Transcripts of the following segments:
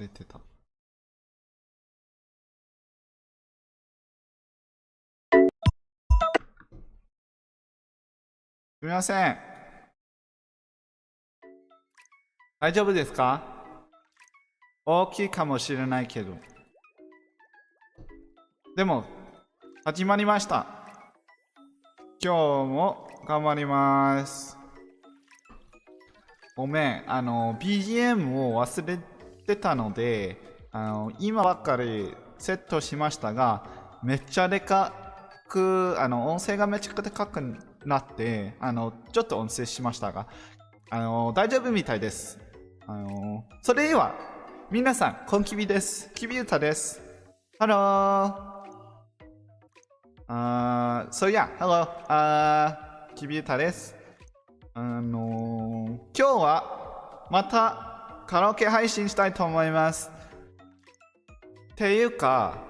れてた。すみません。大丈夫ですか？大きいかもしれないけど。でも、始まりました。今日も頑張ります。ごめん、BGM を忘れてたので、今ばっかりセットしましたが、めっちゃでかく、音声がめっちゃでかくなって、ちょっと音声しましたが、大丈夫みたいです。それでは、皆さん、こんきびです。きびうたです。ハロー。So yeah, hello. きびうたです。今日はまたカラオケ配信したいと思います。っていうか、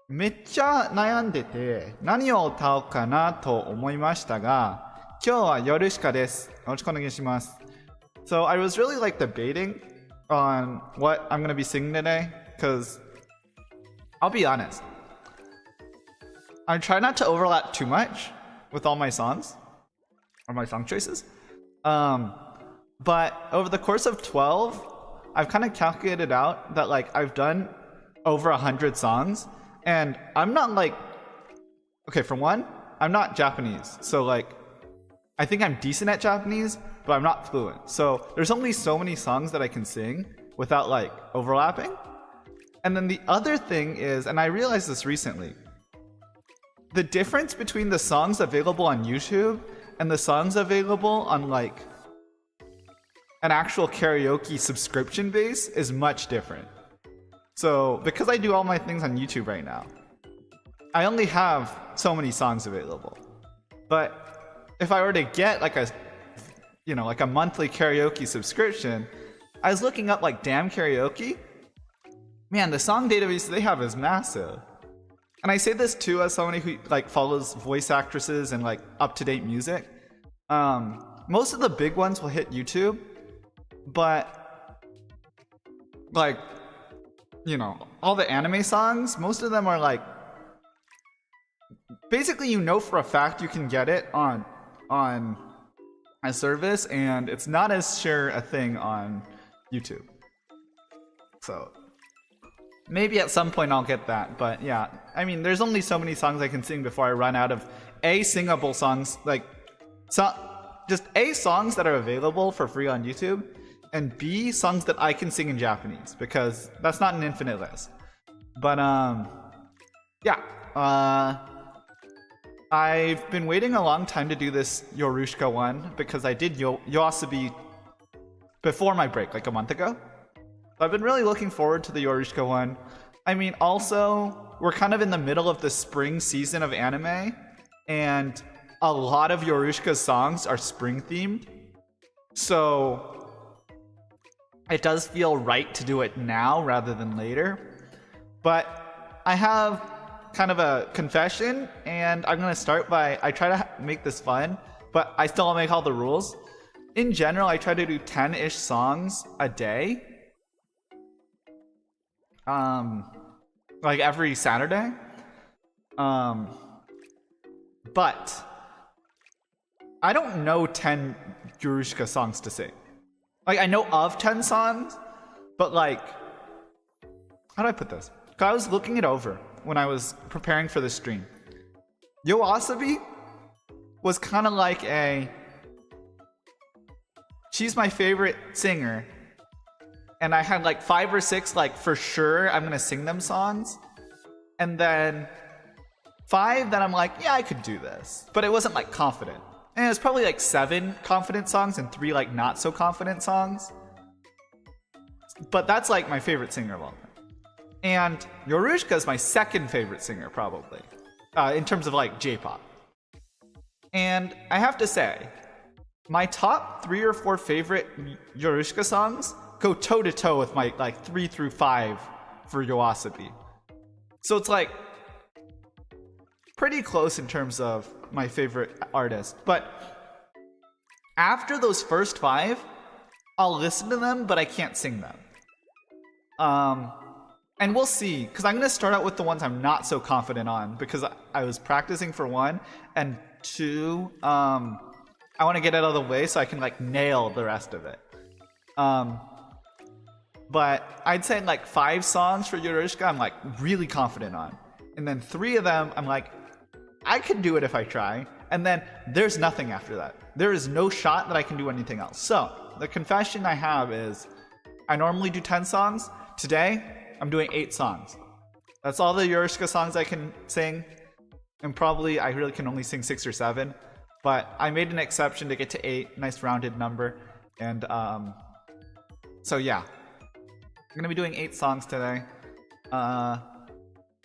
めっちゃ悩んでて何を歌おうかなと思いましたが、今日は夜しかです。よろしくお願いします。So I was really like debating on what I'm gonna be singing today, because I'll be honest, I try not to overlap too much with all my songs or my song choices. But over the course of 12, I've kind of calculated out that like I've done over 100 songs, and I'm not like, okay, for one, I'm not Japanese, so like I think I'm decent at Japanese, but I'm not fluent. So there's only so many songs that I can sing without like overlapping. And then the other thing is, and I realized this recently, the difference between the songs available on YouTube and the songs available on like an actual karaoke subscription base is much different. So because I do all my things on YouTube right now, I only have so many songs available. But if I were to get like a monthly karaoke subscription, I was looking up like Damn Karaoke. Man, the song database they have is massive. And I say this too as somebody who like follows voice actresses and like up-to-date music. Most of the big ones will hit YouTube, but like, all the anime songs, most of them are like, basically for a fact you can get it on a service, and it's not as sure a thing on YouTube. So maybe at some point I'll get that, but yeah, I mean, there's only so many songs I can sing before I run out of A, singable songs, like just A, songs that are available for free on YouTube, and B, songs that I can sing in Japanese, because that's not an infinite list. But yeah, I've been waiting a long time to do this Yorushika one, because I did Yoasobi before my break, like a month ago. So I've been really looking forward to the Yorushika one. I mean, also, we're kind of in the middle of the spring season of anime, and a lot of Yorushika's songs are spring themed. So it does feel right to do it now rather than later. But I have kind of a confession, and I'm gonna start by, I try to make this fun, but I still make all the rules. In general, I try to do 10-ish songs a day. Like every Saturday. But I don't know 10 Yorushika songs to sing. Like, I know of 10 songs, but like, how do I put this? 'Cause I was looking it over when I was preparing for the stream. Yoasobi was kind of like she's my favorite singer, and I had like 5 or 6 like for sure I'm gonna sing them songs, and then 5 that I'm like, yeah, I could do this, but it wasn't like confident. And it was probably like 7 confident songs and 3 like not so confident songs. But that's like my favorite singer of all time. And Yorushika is my second favorite singer, probably, in terms of like J-pop. And I have to say, my top 3 or 4 favorite Yorushika songs go toe-to-toe with my like 3 through 5 for Yoasobi. So it's like pretty close in terms of my favorite artist. But after those first 5, I'll listen to them, but I can't sing them. And we'll see, because I'm going to start out with the ones I'm not so confident on, because I was practicing for one, and two, I want to get it out of the way so I can like nail the rest of it. But I'd say like 5 songs for Yorushika I'm like really confident on. And then 3 of them I'm like, I can do it if I try. And then there's nothing after that. There is no shot that I can do anything else. So the confession I have is I normally do 10 songs. Today, I'm doing 8 songs. That's all the Yorushika songs I can sing. And probably I really can only sing 6 or 7. But I made an exception to get to 8. Nice rounded number. And so yeah. I'm going to be doing 8 songs today.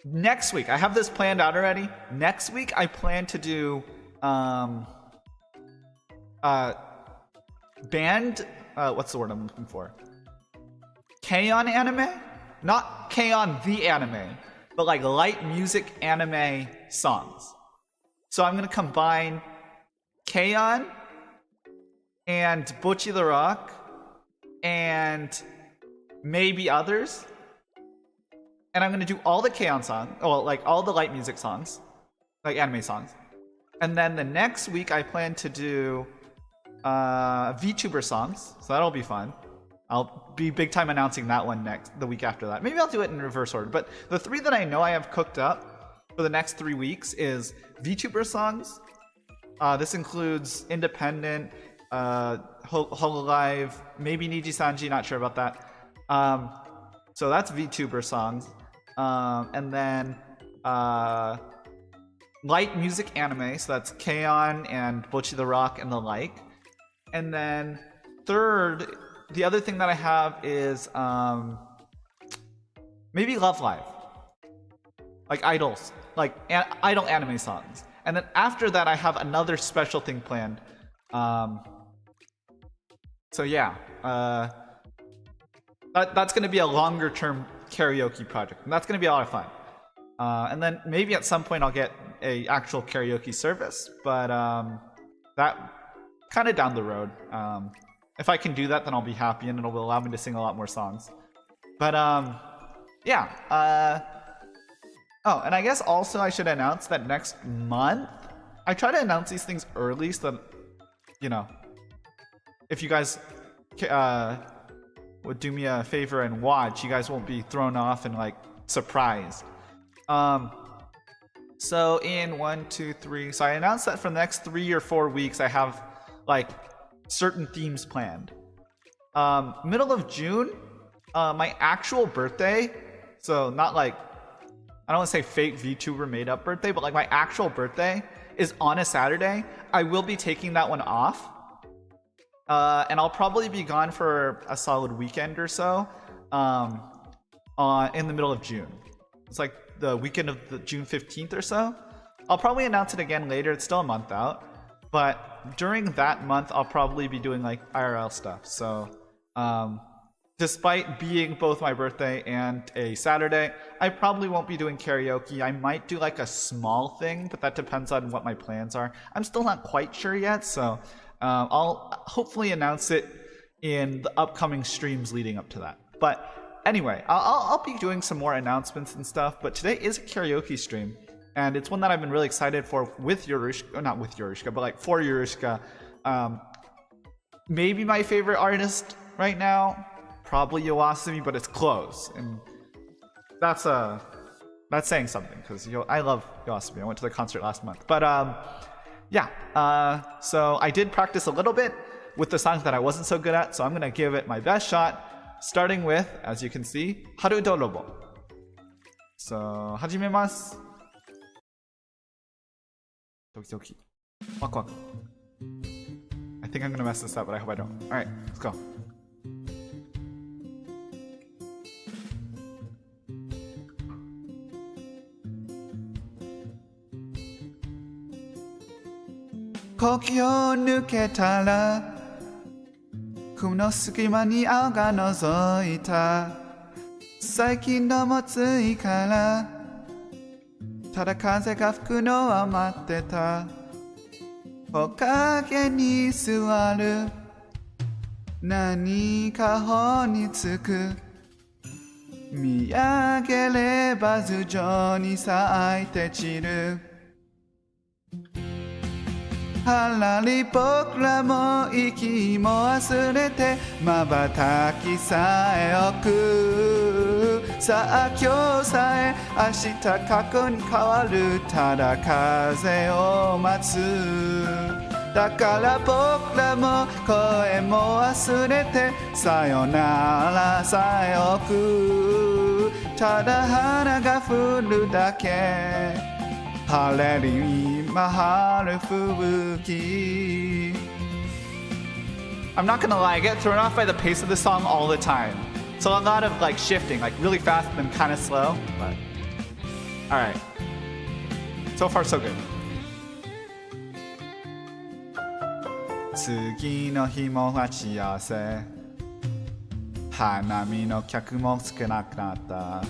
Next week, I have this planned out already. Next week, I plan to do band, what's the word I'm looking for? K-on anime? Not K-on the anime, but like light music anime songs. So I'm going to combine K-on and Bocchi the Rock and maybe others. And I'm going to do all the K-on songs, well, like all the light music songs, like anime songs. And then the next week I plan to do VTuber songs, so that'll be fun. I'll be big time announcing that one the week after that. Maybe I'll do it in reverse order. But the 3 that I know I have cooked up for the next 3 weeks is VTuber songs. This includes independent, Hololive, maybe Niji Sanji, not sure about that. So that's VTuber songs. And then light music anime, so that's K-on and Bocchi the Rock and the like. And then third, the other thing that I have is maybe Love Live. Like idols, like idol anime songs. And then after that I have another special thing planned. So yeah, that's going to be a longer term karaoke project, and that's going to be a lot of fun. And then maybe at some point I'll get a actual karaoke service, but that kind of down the road. If I can do that, then I'll be happy, and it'll allow me to sing a lot more songs. But yeah. Oh, and I guess also I should announce that next month, I try to announce these things early so that, you know, if you guys would do me a favor and watch, you guys won't be thrown off and like surprised. So in 1, 2, 3, so I announced that for the next 3 or 4 weeks I have like certain themes planned. Middle of June, my actual birthday, so not like, I don't want to say fake VTuber made up birthday, but like my actual birthday is on a Saturday. I will be taking that one off. And I'll probably be gone for a solid weekend or so in the middle of June. It's like the weekend of the June 15th or so. I'll probably announce it again later. It's still a month out. But during that month, I'll probably be doing like IRL stuff. So despite being both my birthday and a Saturday, I probably won't be doing karaoke. I might do like a small thing, but that depends on what my plans are. I'm still not quite sure yet, so I'll hopefully announce it in the upcoming streams leading up to that. But anyway, I'll be doing some more announcements and stuff, but today is a karaoke stream, and it's one that I've been really excited for with Yorushika, not with Yorushika, but like for Yorushika. Maybe my favorite artist right now, probably Yoasumi, but it's close, and that's saying something, because I love Yoasumi. I went to the concert last month. But yeah, so I did practice a little bit with the songs that I wasn't so good at, so I'm going to give it my best shot, starting with, as you can see, Haru Dorobo. So, hajimemasu. Doki doki. Waku waku. I think I'm going to mess this up, but I hope I don't. Alright, let's go. Kokiを抜けたら雲の隙間に青が覗いた最近のもついからただ風が吹くのは待ってた木陰に座る何か本につく見上げれば頭上に咲いて散るはらり僕らも息も忘れて瞬きさえ置くさあ今日さえ明日過去に変わるただ風を待つだから僕らも声も忘れてさよならさえ置くただ花が降るだけ晴れる今春吹き I'm not gonna lie, I get thrown off by the pace of the song all the time. So a lot of like shifting, like really fast and then kind of slow. But alright. So far so good. 次の日も待ち合わせ花見の客も少なくなった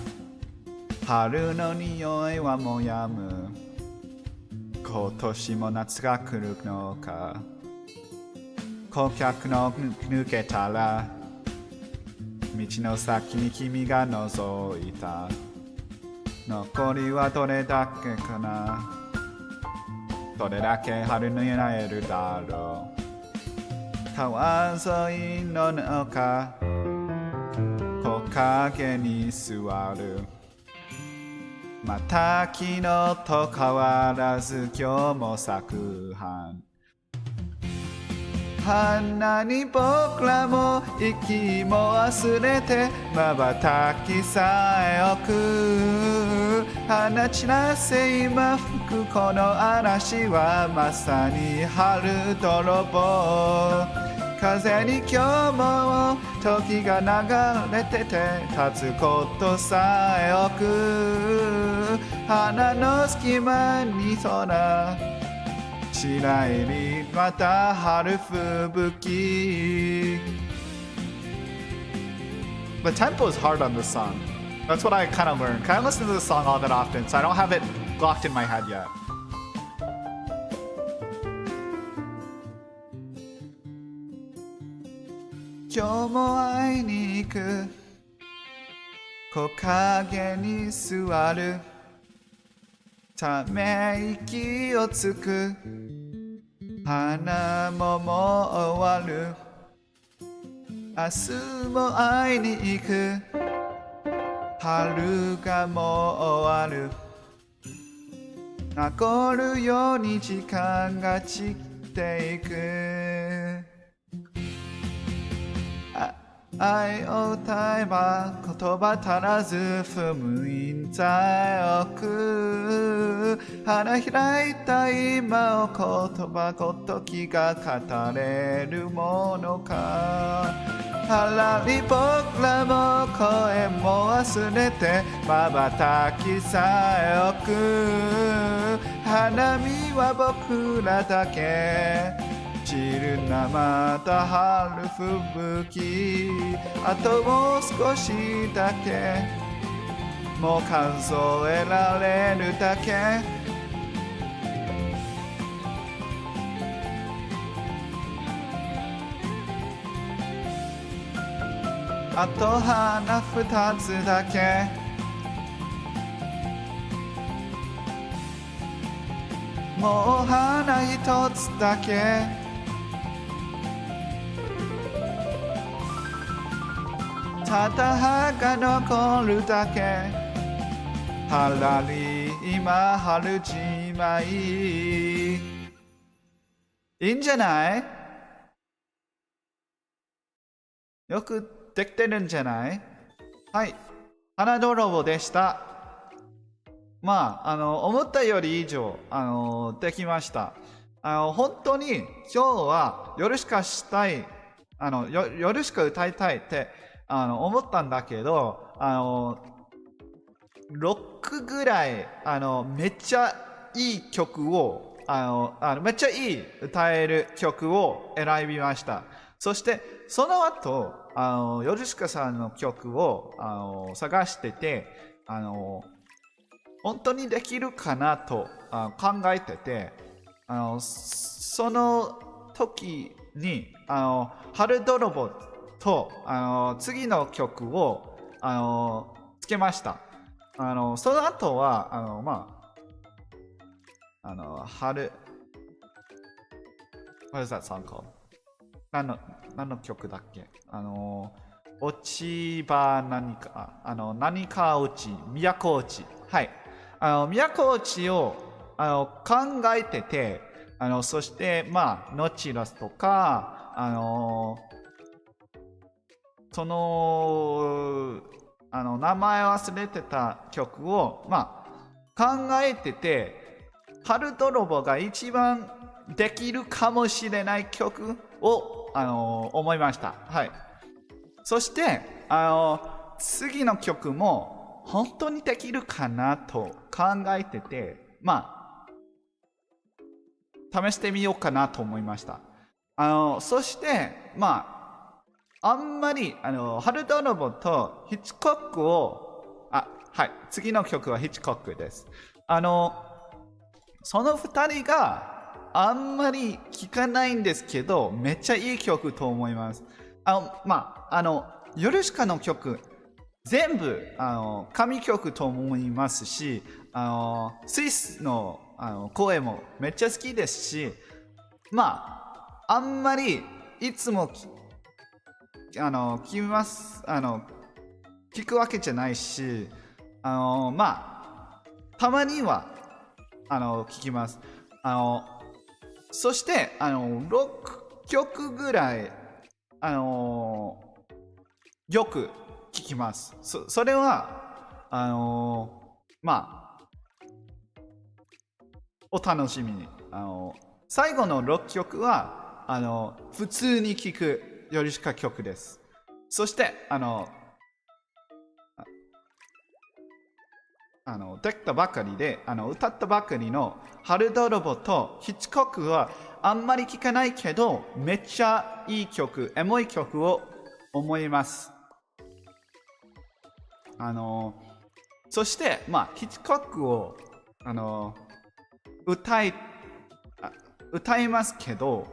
春の匂いはもうやむ今年も夏が来るのか顧客の抜けたら道の先に君が覗いた残りはどれだけかなどれだけ春に会えるだろう川沿いの中木陰に座るまた昨日と変わらず今日も咲く花に僕らも息も忘れて瞬きさえ置く放ちなせ今吹くこの嵐はまさに春泥棒風に今日も時が流れてて立つことさえ置く花の隙間に空白入りまた春吹き The tempo is hard on this song. That's what I kind of learned. I don't listen to this song all that often, so I don't have it locked in my head yet.今日も会いに行く木陰に座るため息をつく花ももう終わる明日も会いに行く春がもう終わる名残るように時間が散っていく愛を歌えば言葉足らず踏む印材置く花開いた今を言葉ごときが語れるものかはらり僕らも声も忘れて瞬きさえ置く花見は僕らだけ散るなまた春吹きあともう少しだけもう数えられるだけあと花二つだけもう花一つだけただ葉が残るだけはらり今春じまいいいんじゃないよくできてるんじゃないはい花泥棒でしたまあ思ったより以上できました本当に今日は夜しかしたい夜しか歌いたいって思ったんだけど6ぐらいめっちゃいい曲をめっちゃいい歌える曲を選びましたそしてその後ヨルシカさんの曲を探してて本当にできるかなと考えててその時に、春泥棒と、次の曲を、つけました。その後は、春、What is that song called? 何の曲だっけ？落ち葉何か、何か落ち、都落ち。はい。都落ちを考えてて、そして、ノチラスとか、その、名前忘れてた曲を、考えてて、春泥棒が一番できるかもしれない曲を、思いました。はい。そして、次の曲も本当にできるかなと考えてて、試してみようかなと思いました。そして、あんまり、春泥棒とヒッチコックを、はい、次の曲はヒッチコックです。その二人があんまり聴かないんですけど、めっちゃいい曲と思います。ヨルシカの曲、全部、神曲と思いますし、スイスの、声もめっちゃ好きですし、あんまりいつも聞くわけじゃないし、たまには聞きます。そして6曲ぐらいよく聞きます。それはお楽しみに。最後の6曲は普通に聴くヨルシカ曲です。そしてできたばかりで歌ったばかりの春泥棒とヒッチコックはあんまり聴かないけどめっちゃいい曲、エモい曲を思います。そしてヒッチコックを歌いますけど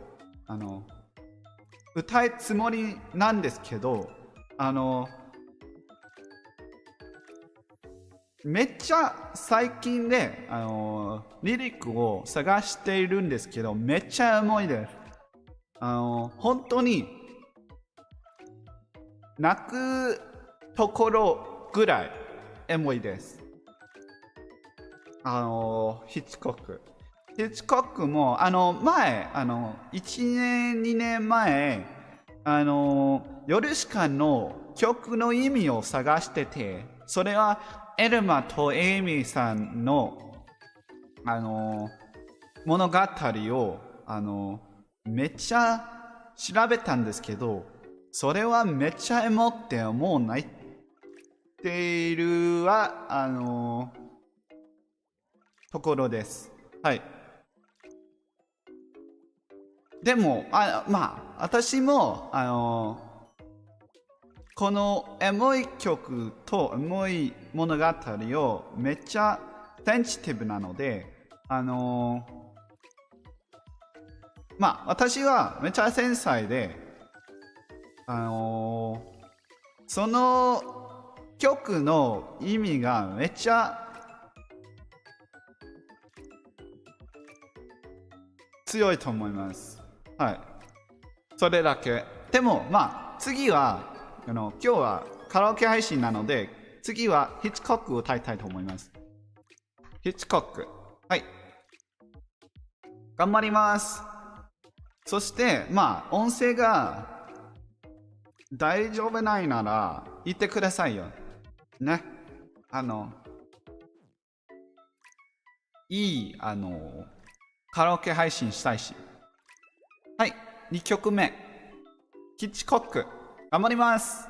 歌いつもりなんですけどめっちゃ最近でリリックを探しているんですけどめっちゃエモいです。本当に泣くところぐらいエモいです。ヒッチコック。ヒッチコックも前1年2年前ヨルシカの曲の意味を探してて、それはエルマとエイミーさんの物語をめっちゃ調べたんですけど、それはめっちゃエモってもう泣いているところです。はい。でも私もこのエモい曲とエモい物語をめっちゃセンシティブなので私はめっちゃ繊細でその曲の意味がめっちゃ強いと思います。はい。それだけ。でも次は今日はカラオケ配信なので次はヒッチコックを歌いたいと思います。ヒッチコック。はい。頑張ります。そして音声が大丈夫ないなら言ってくださいよ。ね。いいカラオケ配信したいし。はい。2曲目。ヒッチコック。頑張ります。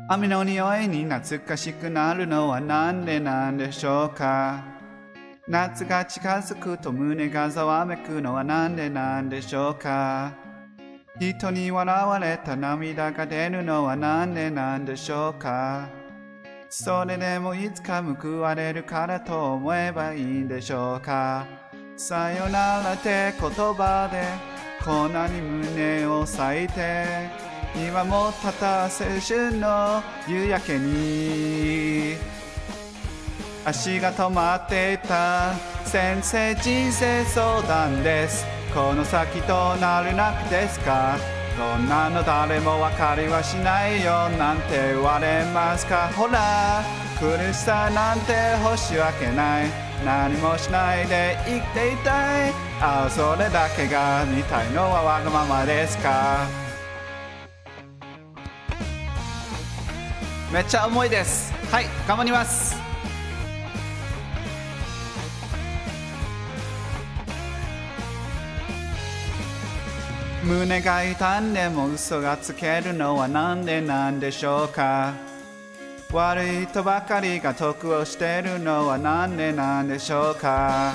雨の匂いに懐かしくなるのはなんでなんでしょうか。夏が近づくと胸がざわめくのはなんでなんでしょうか。人に笑われた涙が出るのはなんでなんでしょうか。それでもいつか報われるからと思えばいいんでしょうか。さよならって言葉でこんなに胸を裂いて今もたった青春の夕焼けに足が止まっていた先生人生相談です。この先どうなるなくですか。こんなの誰も分かりはしないよなんて言われますか。ほら苦しさなんて欲しいわけない。何もしないで生きていたい。ああそれだけが見たいのはわがままですか。めっちゃ重いです。はい頑張ります。胸が痛んでも嘘がつけるのはなんでなんでしょうか。悪い人ばかりが得をしてるのはなんでなんでしょうか。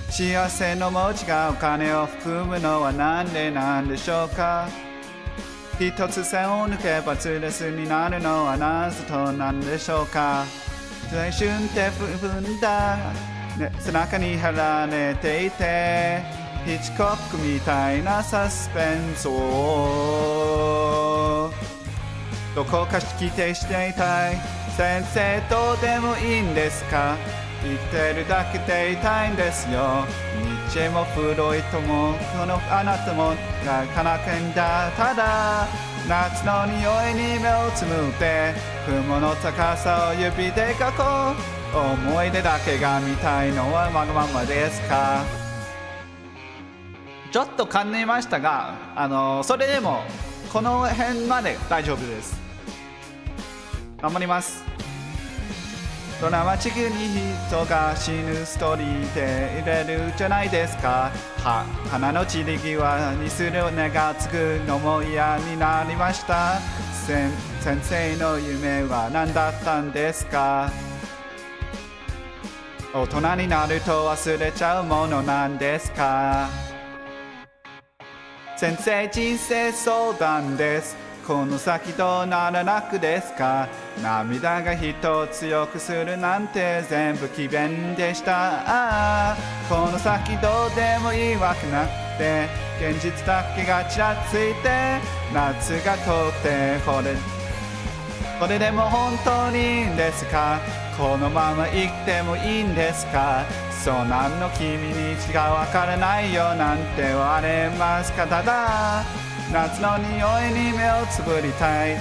幸せの文字がお金を含むのはなんでなんでしょうか。一つ線を抜けばツレスになるのはなぜとなんでしょうか。青春って踏んだ、ね、背中に貼られていてヒッチコックみたいなサスペンスをどこか否定していたい。先生どうでもいいんですか。生きてるだけでいたいんですよ。ニッチェもフロイトもこのあなたもがかなくんだ。ただ夏の匂いに目をつむって雲の高さを指で描こう。思い出だけが見たいのはわがままですか。ちょっと噛んでいましたが、それでもこの辺まで大丈夫です。頑張ります。ドラマチックに人が死ぬストーリーで入れるじゃないですか。花の散り際にする根がつくのも嫌になりました。先生の夢は何だったんですか。大人になると忘れちゃうものなんですか。先生人生相談です。この先どうならなくですか。涙が人を強くするなんて全部詭弁でした。ああこの先どうでもいいわけなくて現実だけがちらついて夏が通ってこれでも本当にいいんですか。このまま生きてもいいんですか。そうなんの君にしかわからないよなんて言われますか。ただ夏の匂いに目をつぶりたい。い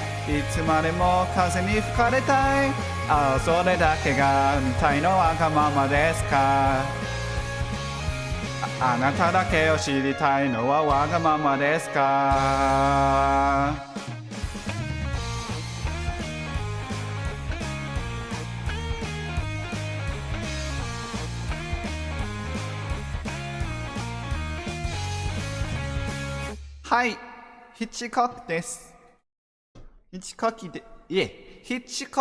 つまでも風に吹かれたい。ああそれだけが見たいのわがままですか。あなただけを知りたいのはわがままですか。はいヒッチコックです。ヒッチコ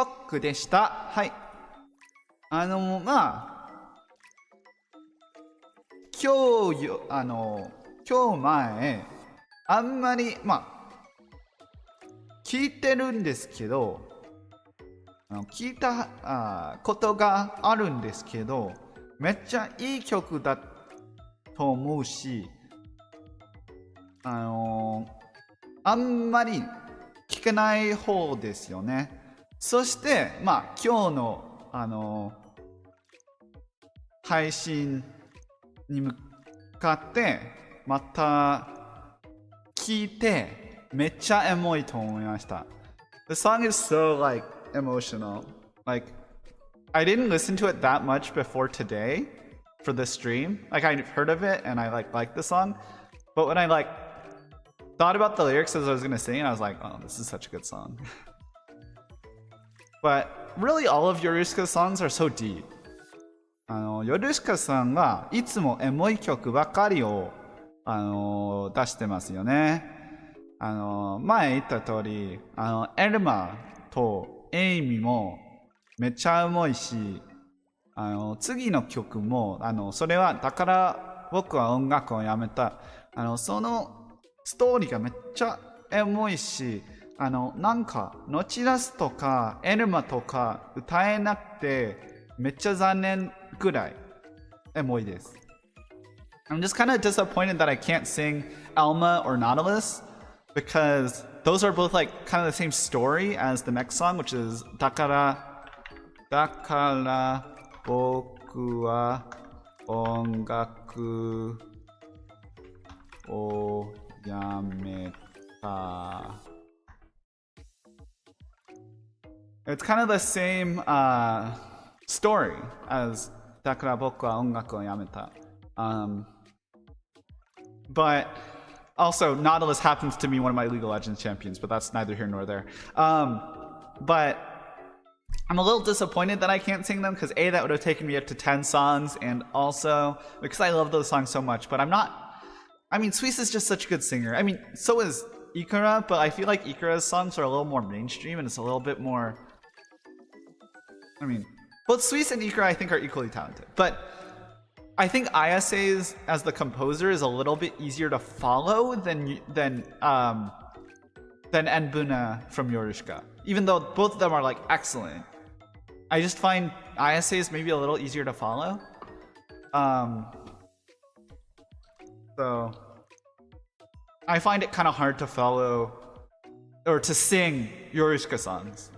ックでした。はい。今日前、あんまり、聞いてるんですけど、聞いたことがあるんですけど、めっちゃいい曲だと思うし、あんまり聞けない方ですよね。そして今日の配信に向かってまた聞いてめっちゃエモいと思いました。The song is so emotional. I didn't listen to it that much before today for the stream. I heard of it and I liked the song, but when I thought about the lyrics as I was going to sing, and I was like, oh, this is such a good song. But really all of Yorushika's songs are so deep. Yorushika さんはいつもエモい曲ばかりを出してますよね。前言った通り、エルマとエイミもめっちゃエモいし、次の曲もそれはだから僕は音楽をやめた。そのストーリーがめっちゃエモいし、なんかノチラスとかエルマとか歌えなくてめっちゃ残念ぐらいエモいです。I'm just kind of disappointed that I can't sing Alma or Nautilus, because those are both like kind of the same story as the next song, which is Dakara boku wa ongaku o yameta. It's kind of the same story as Dakara boku wa ongaku o yameta. But also, Nautilus happens to be one of my League of Legends champions, but that's neither here nor there. But I'm a little disappointed that I can't sing them, because A, that would have taken me up to 10 songs, and also because I love those songs so much. But I'm not. I mean, Suisse is just such a good singer. I mean, so is Ikura, but I feel like Ikura's songs are a little more mainstream, and it's a little bit more. I mean, both Suisse and Ikura I think are equally talented, but I think Ayase's as the composer is a little bit easier to follow than Enbuna from Yorushika. Even though both of them are like excellent, I just find Ayase's maybe a little easier to follow. So I find it kind of hard to follow or to sing Yorushika songs.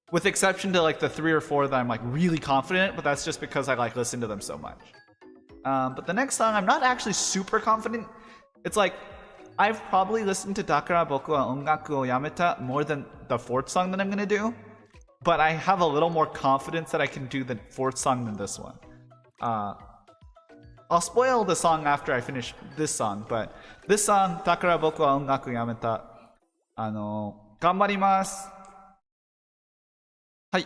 With exception to like the 3 or 4 that I'm like really confident, but that's just because I like listen to them so much. But the next song, I'm not actually super confident. It's like I've probably listened to Dakara boku wa ongaku o yameta more than the 4th song that I'm gonna do, but I have a little more confidence that I can do the 4th song than this one. I'll spoil the song after I finish this song, but this song, Dakara boku wa ongaku o yameta, 頑張ります。はい。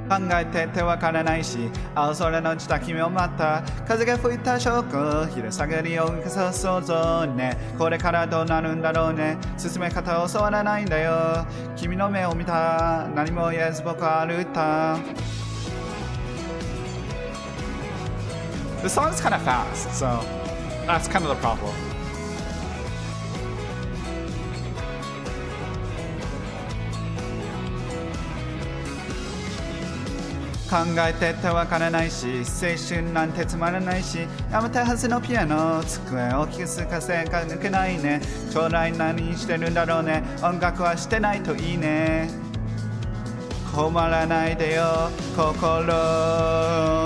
考えててわからないし、青空の下君を待った。風が吹いた証拠、昼下がりを動かす想像ね。これからどうなるんだろうね。進め方を教わらないんだよ。君の目を見た。何も言えず僕は歩いた。The song's kind of fast, so that's kind of the problem.考えててわからないし、青春なんてつまらないし、やめたはずのピアノ、机を気づかせが抜けないね。将来何してるんだろうね。音楽はしてないといいね。困らないでよ、心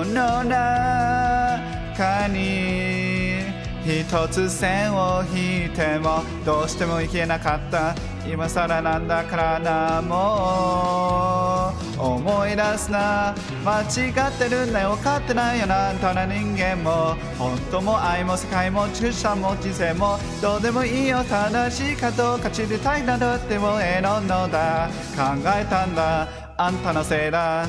の中に一つ線を引いてもどうしてもいけなかった。今更なんだからな、もう思い出すな。間違ってるんだよ、分かってないよな。あんたら人間も本当も愛も世界も注射も人生もどうでもいいよ。正しいかどうか知りたいなどってもええのだ。考えたんだ、あんたのせいだ。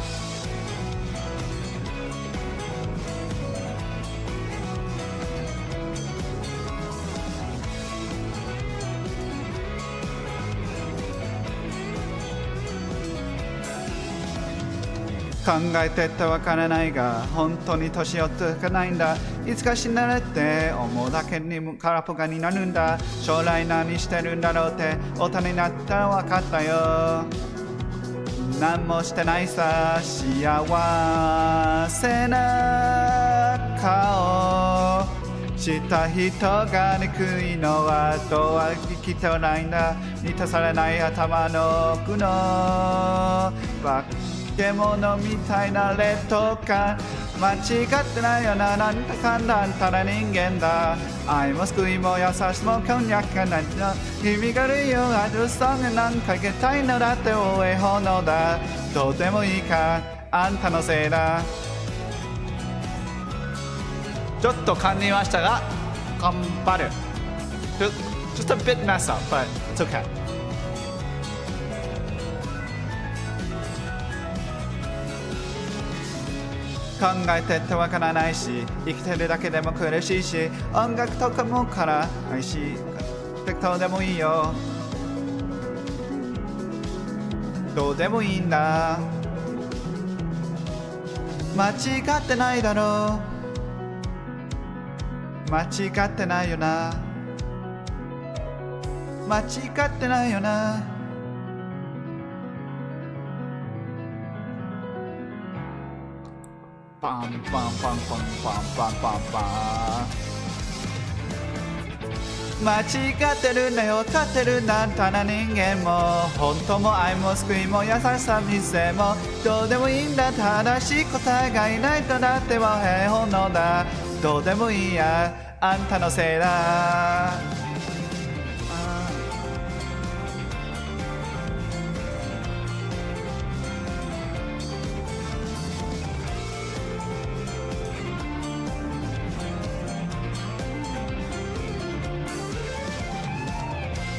考えてってわからないが本当に年を取らないんだ。いつか死なれって思うだけに空っぽがになるんだ。将来何してるんだろうって大人になったら分かったよ。何もしてないさ。幸せな顔した人が憎いのはどうは生きてないんだ。満たされない頭の奥の獣みたいな劣等感。間違ってないよな、なんだかんだあんたら人間だ。愛も救いも優しさもこんにゃくがないの。君がるよあるソングなんかけたいのだって応援本能だ。どうでもいいか、あんたのせいだ。ちょっと噛んでみましたが頑張る。Just a bit mess up, but it's okay. 考えてってわからないし、生きてるだけでも苦しいし、音楽とかもからないし、適当でもいいよ。どうでもいいんだ。間違ってないだろう。間違ってないよな。間違ってないよな。バンバンバンバンバンバンバンバンバン間違ってるんだよ分かってるなんたな人間も本当も愛も救いも優しさ見せもどうでもいいんだ正しい答えがいないとだっては平凡のだどうでもいいやあんたのせいだ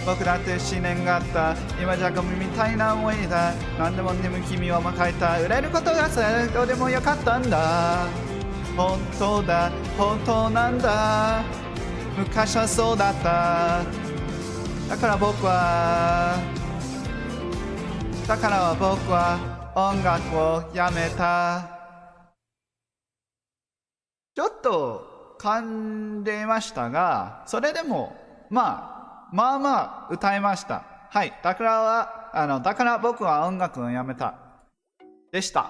僕だって思念があった今じゃゴミみたいな思いだ何でも眠君を迎えた売れることがさどうでもよかったんだ本当だ本当なんだ昔はそうだっただから僕は音楽をやめたちょっと噛んでましたがそれでもまあ歌いました。はい。だから僕は音楽をやめた。でした。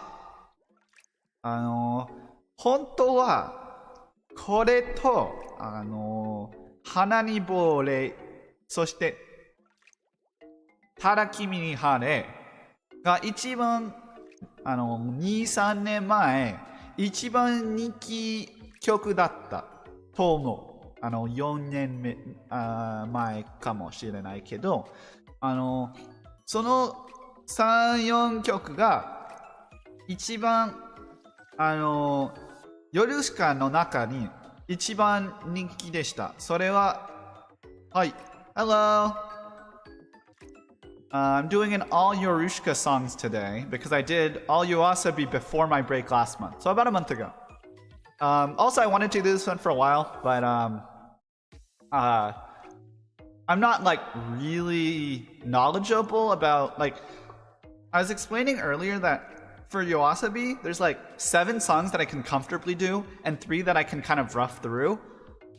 本当は、これと、花に亡霊、そして、ただ君に晴れが一番、2、3年前、一番人気曲だったと思う。4年前かもしれないけどその3、4曲が一番ヨルシカの中に一番人気でしたそれははい Hello I'm doing an all Yorushika songs today because I did all Yoasobi before my break last month so about a month ago also I wanted to do this one for a while but I'm not like really knowledgeable about like I was explaining earlier that for Yoasobi there's like 7 songs that I can comfortably do and 3 that I can kind of rough through.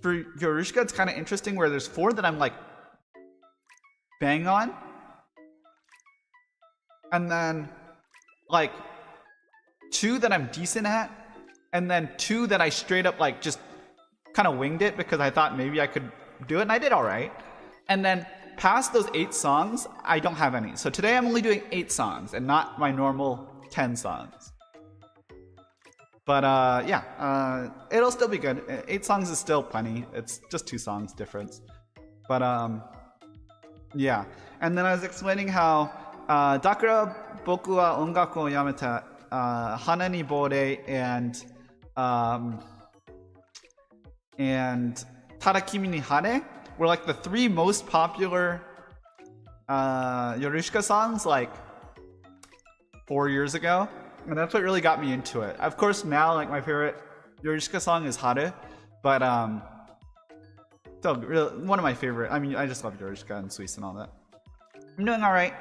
For Yorushika it's kind of interesting where there's 4 that I'm like bang on and then like 2 that I'm decent at and then 2 that I straight up like just kind of winged it because I thought maybe I could do it and I did alright. And then past those 8 songs, I don't have any. So today I'm only doing 8 songs and not my normal 10 songs. But it'll still be good. 8 songs is still plenty. It's just 2 songs difference. But yeah. And then I was explaining how Dakara boku wa ongaku wo yameta Hana ni Bore and Tarakimi ni Hare were like the 3 most popular Yorushika songs like 4 years ago. And that's what really got me into it. Of course, now like my favorite Yorushika song is Hare, but still really, one of my favorite. I mean, I just love Yorushika and Swiss and all that. I'm doing alright.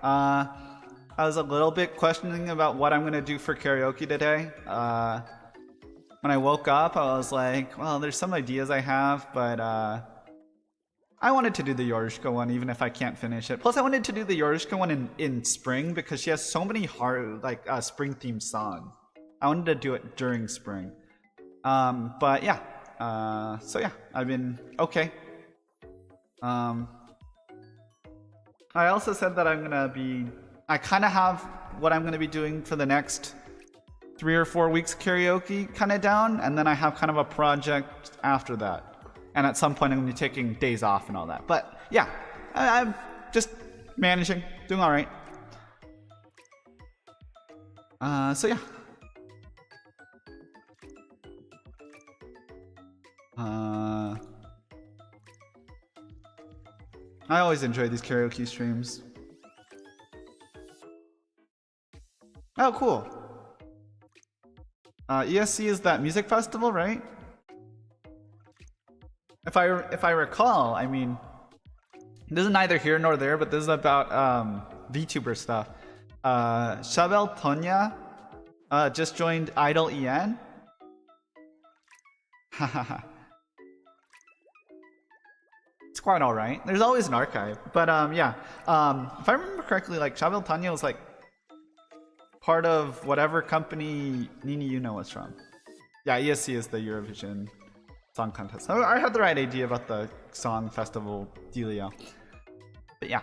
I was a little bit questioning about what I'm gonna do for karaoke today. When I woke up, I was like, well, there's some ideas I have, but I wanted to do the Yorushika one even if I can't finish it. Plus, I wanted to do the Yorushika one in spring because she has so many hard, like, spring-themed songs. I wanted to do it during spring. But yeah, so yeah, I've been okay. I also said that I kind of have what I'm going to be doing for the next 3 or 4 weeks karaoke kind of down, and then I have kind of a project after that. And at some point I'm going to be taking days off and all that. But yeah, I'm just managing, doing all right. So yeah. I always enjoy these karaoke streams. Oh, cool. ESC is that music festival, right? If I recall, I mean, this is neither here nor there, but this is about VTuber stuff. Shabel Tonya just joined Idol EN. It's quite alright. There's always an archive. But yeah, if I remember correctly, like Shabel Tonya was like part of whatever company Nini Yuno was from. Yeah, ESC is the Eurovision Song Contest. I had the right idea about the song festival dealio. But yeah.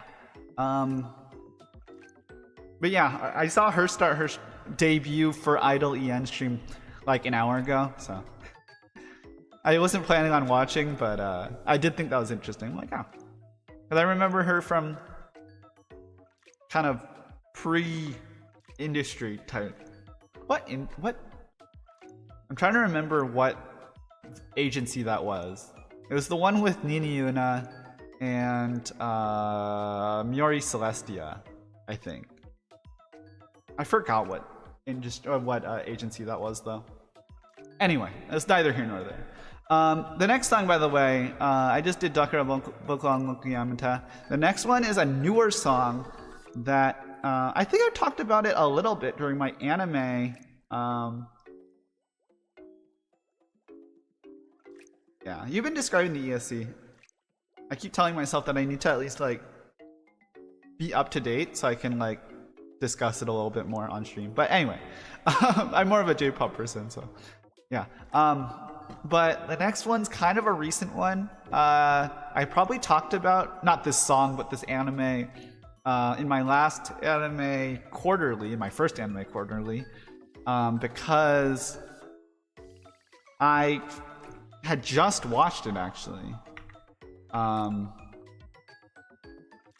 But yeah, I saw her start her debut for Idol EN stream like an hour ago, so I wasn't planning on watching, but I did think that was interesting. I'm like, oh. Because I remember her from kind of pre-industry type. What? I'm trying to remember what agency that was. It was the one with Nini Yuna and Miori Celestia, I think. I forgot what agency that was though. Anyway, it's neither here nor there. The next song, by the way, I just did Dakara Boku Angoku Yamata. The next one is a newer song that I think I talked about it a little bit during my anime. Yeah, you've been describing the ESC. I keep telling myself that I need to at least like be up to date so I can like discuss it a little bit more on stream. But anyway, I'm more of a J-pop person, so yeah. But the next one's kind of a recent one. I probably talked about not this song but this anime in my last anime quarterly, my first anime quarterly, because I had just watched it actually. I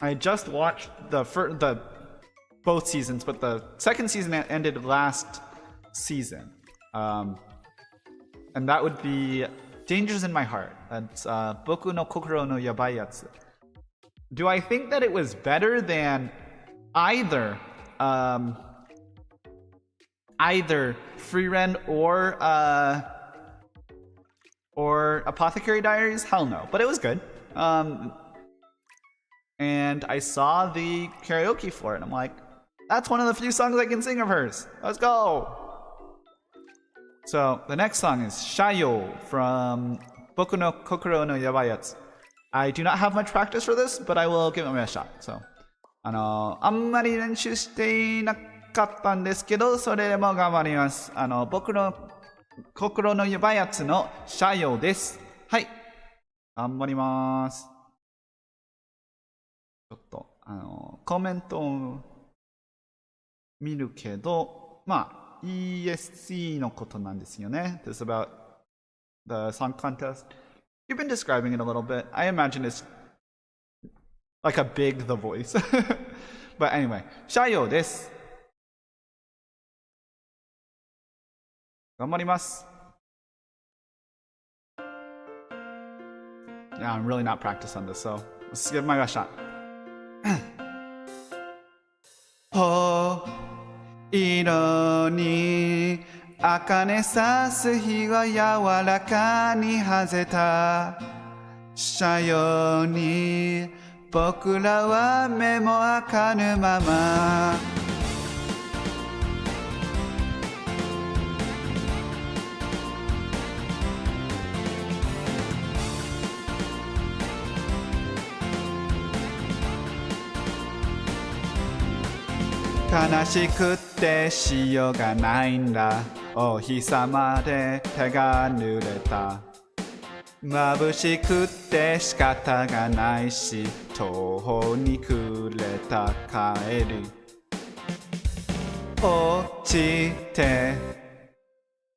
had just watched the both seasons, but the second season ended last season. And that would be Dangers in My Heart. That's Boku no Kokoro no Yabai Yatsu. Do I think that it was better than either Free Rent or Apothecary Diaries? Hell no, but it was good. And I saw the karaoke for it. I'm like, that's one of the few songs I can sing of hers. Let's go. So the next song is Shayo from Boku no Kokoro no Yabai Yatsu. I do not have much practice for this, but I will give it my shot. So, あんまり練習していなかったんですけど、それでも頑張ります。僕の心のyabaiやつの社用です。はい。頑張ります。ちょっと、コメントを見るけど、まあ、ESC のことなんですよね。This is about the song contest. You've been describing it a little bit. I imagine it's like a big The Voice. But anyway, 社用です。頑張ります。Yeah, I'm really not practiced on this, so let's give my best shot. 色に茜さす日は柔らかにはぜた社用に僕らは目も開かぬまま悲しくってしようがないんだお日様で手が濡れた眩しくって仕方がないし途方に暮れた帰り落ちて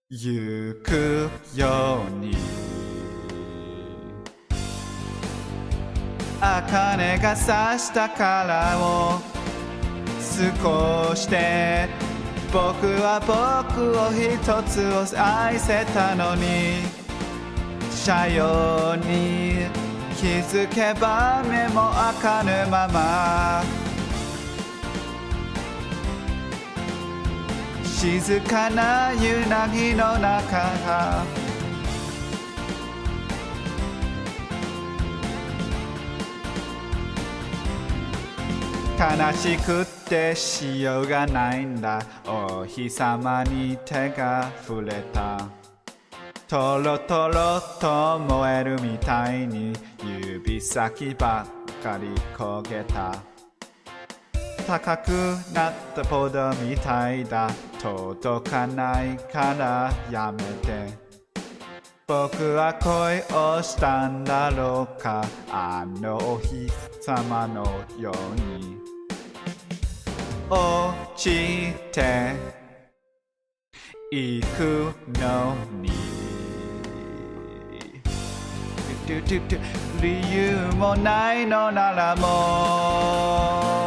ゆくように茜がさしたからを少しで僕は僕を一つを愛せたのに社用に気づけば目も開かぬまま静かな夕凪の中が悲しくってしようがないんだお日様に手が触れたとろとろと燃えるみたいに指先ばっかり焦げた高くなったポドみたいだ届かないからやめて僕は恋をしたんだろうかあのお日様のように落ちていくのに理由もないのならも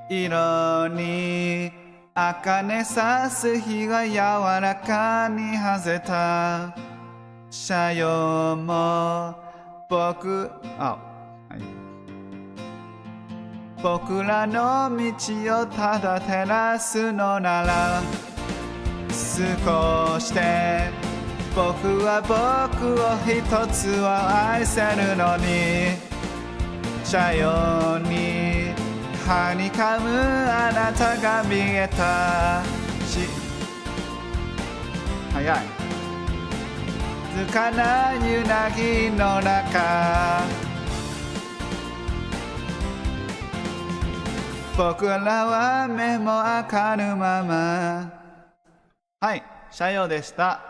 色に茜さす日が柔らかにはぜた車両も僕らの道をただ照らすのなら少して僕は僕を一つは愛せるのに車両にはにかむあなたが見えたし早い静かなゆなぎの中僕らは目も開かぬままはい、車両でした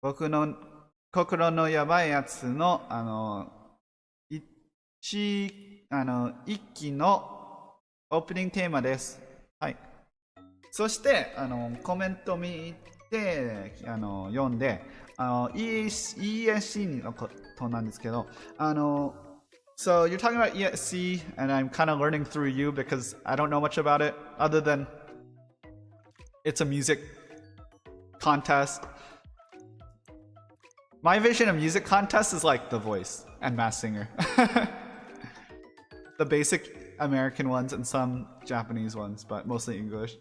僕の心のやばいやつの一期のオープニングテーマです。はい。そしてコメント見て読んでESC のことなんですけどSo you're talking about ESC and I'm kind of learning through you because I don't know much about it other than it's a music contest. My vision of music contest is like The Voice and Masked Singer. The basic American ones and some Japanese ones, but mostly English.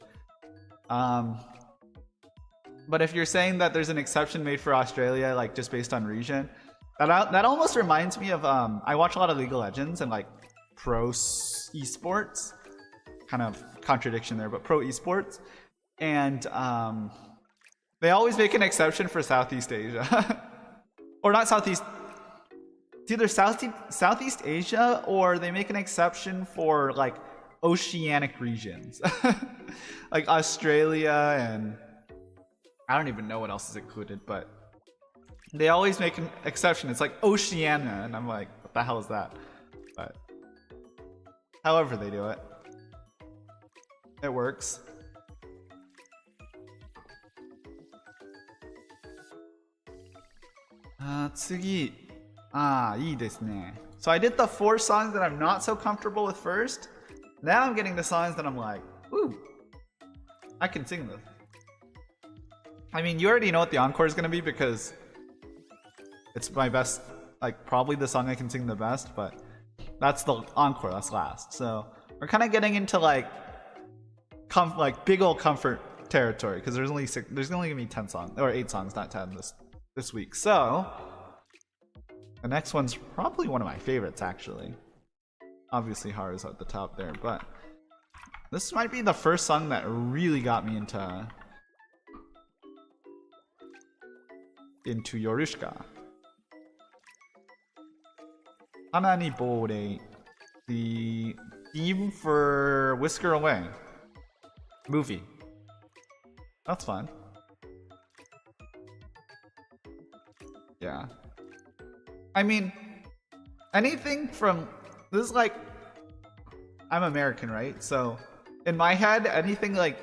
But if you're saying that there's an exception made for Australia, like just based on region, that almost reminds me of I watch a lot of League of Legends and like pro esports. Kind of contradiction there, but pro esports, and they always make an exception for Southeast Asia, or not Southeast. It's either Southeast Asia or they make an exception for like oceanic regions like Australia and I don't even know what else is included, but they always make an exception. It's like Oceania and I'm like, what the hell is that? But however they do it, it works. Tsugi. いいですね. So I did the 4 songs that I'm not so comfortable with first. Now I'm getting the songs that I'm like, ooh, I can sing this. I mean, you already know what the encore is going to be because it's my best, like probably the song I can sing the best, but that's the encore, that's last. So we're kind of getting into like big old comfort territory because there's only going to be 10 songs, or 8 songs, not 10 this week. So the next one's probably one of my favorites, actually. Obviously, Haru's at the top there, but this might be the first song that really got me into Yorushika. Hanani Bore, the theme for Whisker Away movie. That's fun. Yeah. I mean, anything from this is like I'm American, right? So in my head, anything like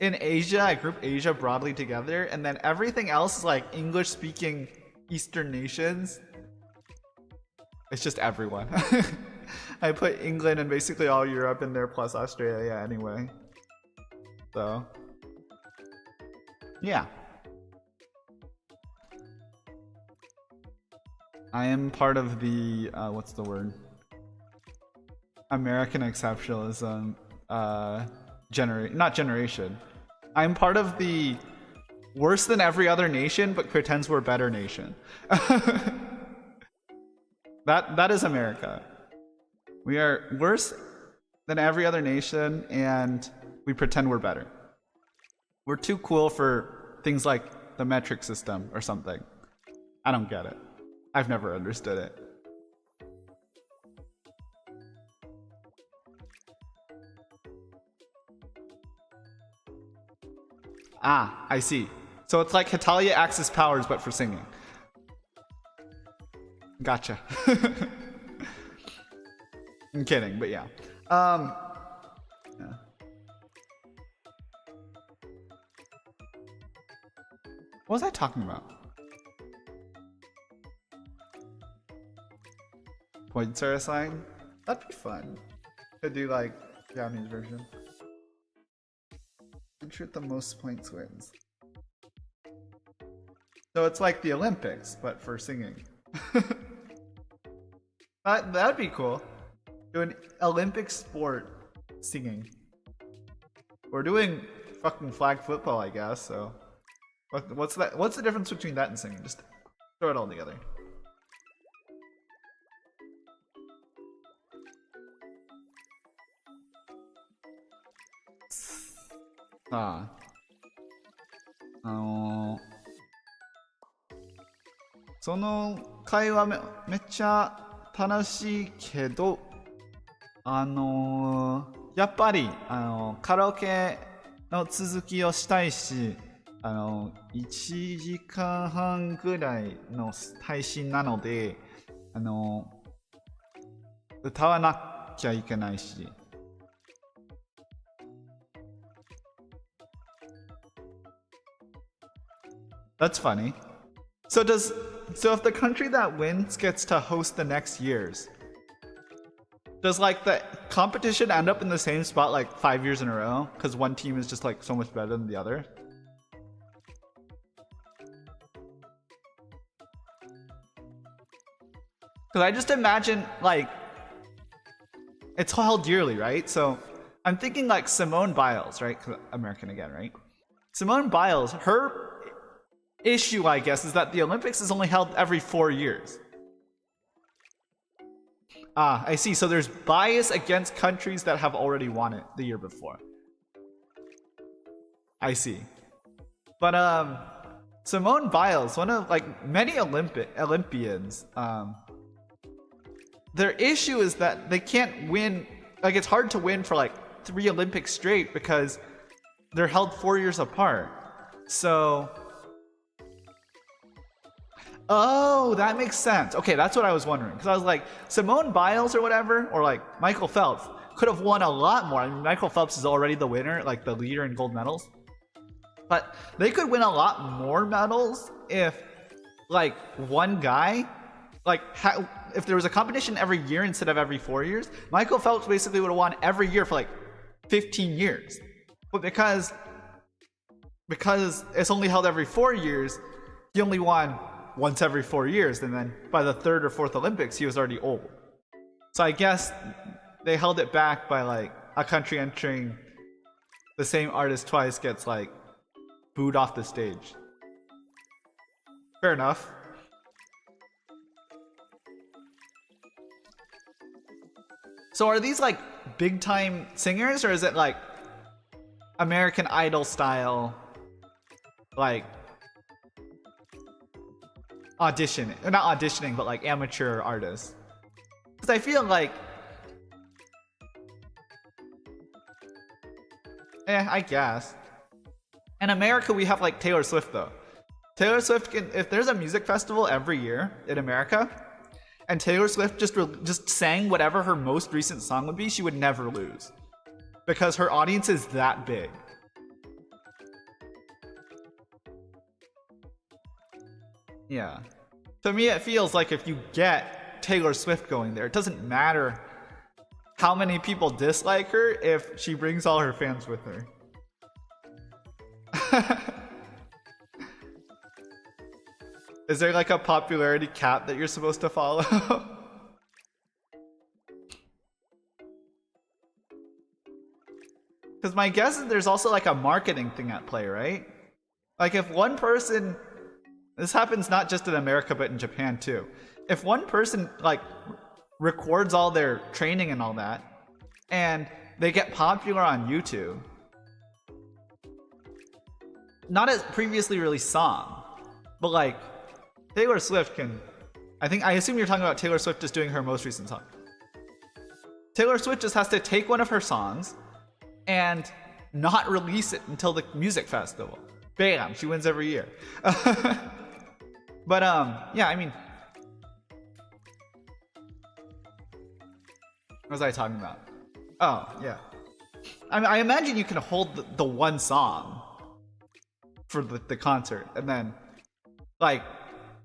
in Asia, I group Asia broadly together, and then everything else is like English-speaking Eastern nations. It's just everyone. I put England and basically all Europe in there plus Australia anyway. So yeah. I am part of the what's the word? American exceptionalism not generation. I'm part of the worse than every other nation but pretends we're better nation. That is America. We are worse than every other nation, and we pretend we're better. We're too cool for things like the metric system or something. I don't get it. I've never understood it. Ah, I see. So it's like Hitalia Axis Powers, but for singing. Gotcha. I'm kidding, but yeah. Yeah. What was I talking about? Poinsettia slang? That'd be fun. Could do like Japanese version. Which with the most points wins. So it's like the Olympics, but for singing. That'd be cool. Do an Olympic sport singing. We're doing fucking flag football, I guess, so. What's that? What's the difference between that and singing? Just throw it all together. Ah. その会話めっちゃ楽しいけど、やっぱりカラオケの続きをしたいし、1時間半ぐらいの配信なので、歌わなきゃいけないし。That's funny. So if the country that wins gets to host the next year's, does like the competition end up in the same spot like 5 years in a row? Because one team is just like so much better than the other? Because I just imagine like it's held yearly, right? So I'm thinking like Simone Biles, right? American again, right? Simone Biles, her issue, I guess, is that the Olympics is only held every 4 years. Ah, I see. So there's bias against countries that have already won it the year before. I see. But Simone Biles, one of like many Olympians, their issue is that they can't win. Like it's hard to win for like 3 Olympics straight because they're held 4 years apart. So. Oh, that makes sense. Okay, that's what I was wondering. Because I was like, Simone Biles or whatever, or like Michael Phelps, could have won a lot more. I mean, Michael Phelps is already the winner, like the leader in gold medals. But they could win a lot more medals if, like, one guy, like, if there was a competition every year instead of every 4 years, Michael Phelps basically would have won every year for like 15 years. But because it's only held every 4 years, he only won once every 4 years, and then by the 3rd or 4th Olympics, he was already old. So I guess they held it back by like a country entering the same artist twice gets like booed off the stage. Fair enough. So are these like big time singers, or is it like American Idol style, like not auditioning, but like amateur artists? Because I feel like, I guess. In America, we have like Taylor Swift though. Taylor Swift can, if there's a music festival every year in America, and Taylor Swift just sang whatever her most recent song would be, she would never lose. Because her audience is that big. Yeah. To me, it feels like if you get Taylor Swift going there, it doesn't matter how many people dislike her if she brings all her fans with her. Is there like a popularity cap that you're supposed to follow? Because my guess is there's also like a marketing thing at play, right? Like if one person, this happens not just in America but in Japan too. If one person like records all their training and all that, and they get popular on YouTube. Not a previously released song, but like Taylor Swift can. I assume you're talking about Taylor Swift just doing her most recent song. Taylor Swift just has to take one of her songs and not release it until the music festival. Bam, she wins every year. But yeah, I mean, what was I talking about? Oh, yeah. I mean, I imagine you can hold the one song for the concert, and then, like,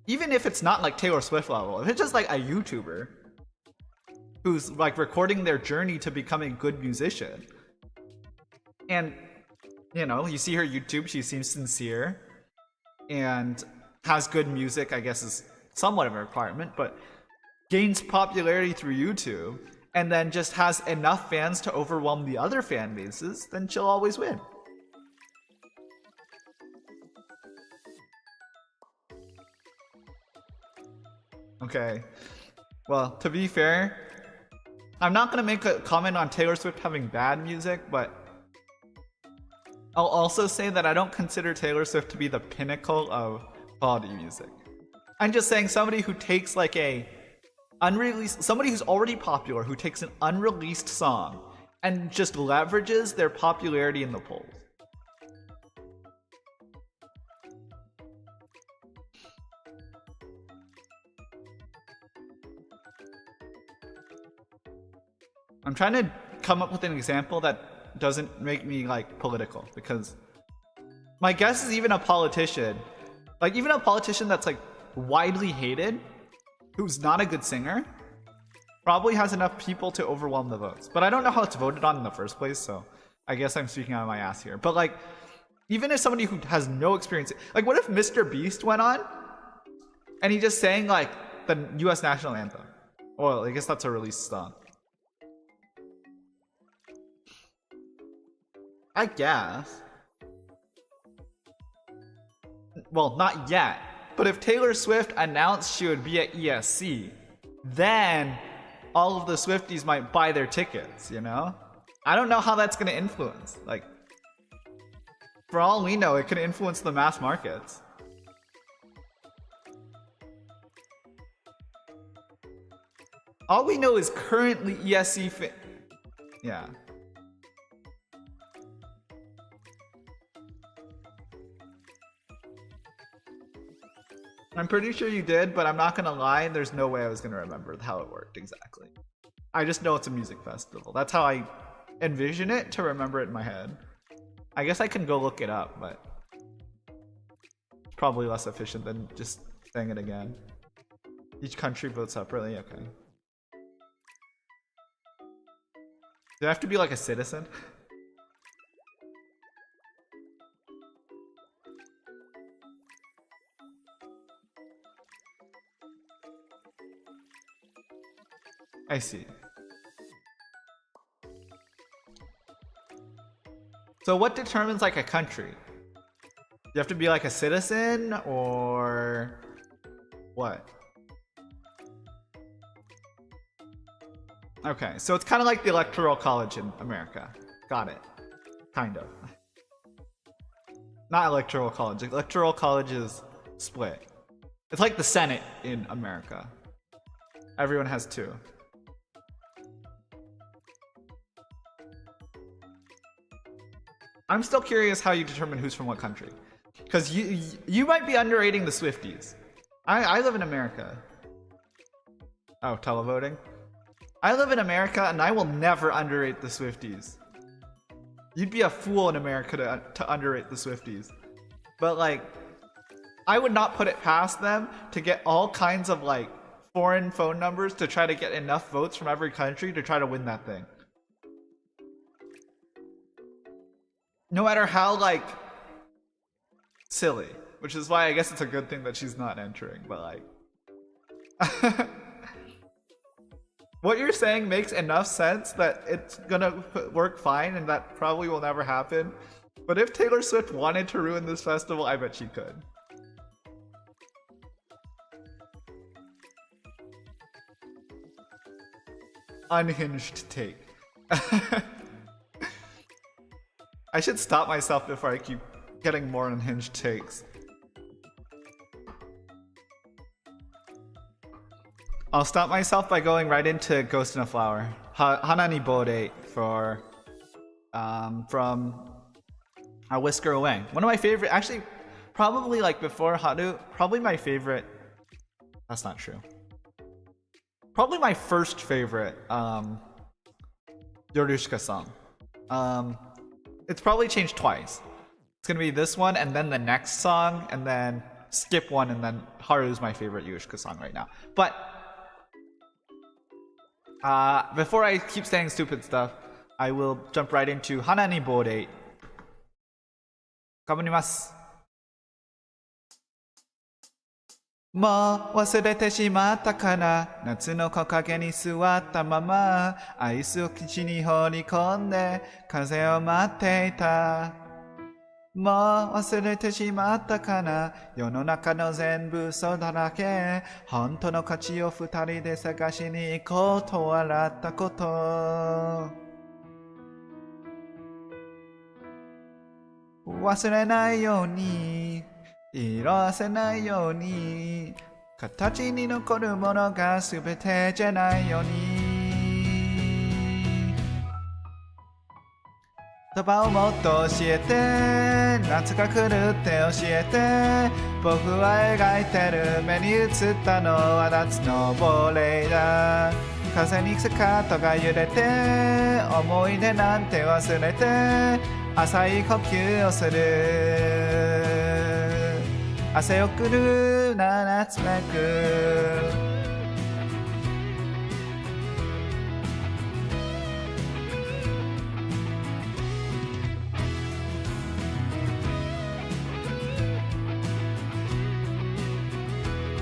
even if it's not like Taylor Swift level, if it's just like a YouTuber who's like recording their journey to becoming a good musician, and you know, you see her YouTube, she seems sincere and has good music, I guess is somewhat of a requirement, but gains popularity through YouTube and then just has enough fans to overwhelm the other fan bases, then she'll always win. Okay, well, to be fair, I'm not gonna make a comment on Taylor Swift having bad music, but I'll also say that I don't consider Taylor Swift to be the pinnacle of quality music. I'm just saying somebody who takes like somebody who's already popular, who takes an unreleased song and just leverages their popularity in the polls. I'm trying to come up with an example that doesn't make me like political, because my guess is even a politician that's like widely hated, who's not a good singer, probably has enough people to overwhelm the votes. But I don't know how it's voted on in the first place, so I guess I'm speaking out of my ass here. But like, even if somebody who has no experience, like what if Mr. Beast went on and he just sang like the US national anthem? Well, I guess that's a released song. I guess. Well, not yet. But if Taylor Swift announced she would be at ESC, then all of the Swifties might buy their tickets, you know? I don't know how that's going to influence. Like, for all we know, it could influence the mass markets. All we know is currently ESC yeah. I'm pretty sure you did, but I'm not gonna lie, there's no way I was gonna remember how it worked exactly. I just know it's a music festival. That's how I envision it to remember it in my head. I guess I can go look it up, but it's probably less efficient than just saying it again. Each country votes separately, okay. Do I have to be like a citizen? I see. So what determines like a country? You have to be like a citizen or what? Okay, so it's kind of like the Electoral College in America. Got it. Kind of. Not Electoral College. Electoral College is split. It's like the Senate in America. Everyone has two. I'm still curious how you determine who's from what country. Because you might be underrating the Swifties. I live in America. Oh, televoting? I live in America and I will never underrate the Swifties. You'd be a fool in America to underrate the Swifties. But like, I would not put it past them to get all kinds of like foreign phone numbers to try to get enough votes from every country to try to win that thing. No matter how like silly, which is why I guess it's a good thing that she's not entering, but like what you're saying makes enough sense that it's gonna work fine and that probably will never happen. But if Taylor Swift wanted to ruin this festival, I bet she could. Unhinged take. I should stop myself before I keep getting more unhinged takes. I'll stop myself by going right into Ghost in a Flower. Hana ni Bode for from A Whisker Away. One of my favorite, actually, probably like before Haru, probably my favorite. That's not true. Probably my first favorite Yorushika song. It's probably changed twice. It's gonna be this one and then the next song and then skip one and then Haru's my favorite Yorushika song right now. But before I keep saying stupid stuff, I will jump right into Hana ni Bode. 頑張ります。もう忘れてしまったかな、夏の木陰に座ったままアイスを口に放り込んで風を待っていた。もう忘れてしまったかな、世の中の全部嘘だらけ、本当の価値を二人で探しに行こうと笑ったこと、忘れないように、色あせないように、形に残るものが全てじゃないように、言葉をもっと教えて、夏が来るって教えて、僕は描いてる目に映ったのは夏の亡霊だ。風にスカートが揺れて、思い出なんて忘れて、浅い呼吸をする。汗をくるな夏めく。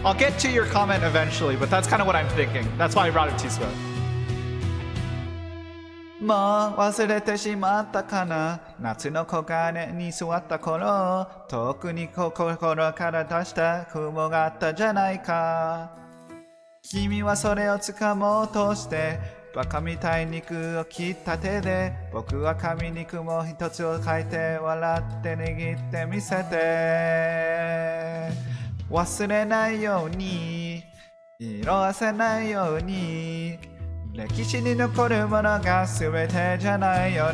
I'll get to your comment eventually, but that's kind of what I'm thinking. That's why I brought it to you. もう忘れてしまったかな、夏の木陰に座った頃、遠くに心から出した雲があったじゃないか。君はそれを掴もうとしてバカみたい肉を切った手で、僕は紙に雲一つを書いて笑って握ってみせて、忘れないように、色あせないように、歴史に残るものが全てじゃないよう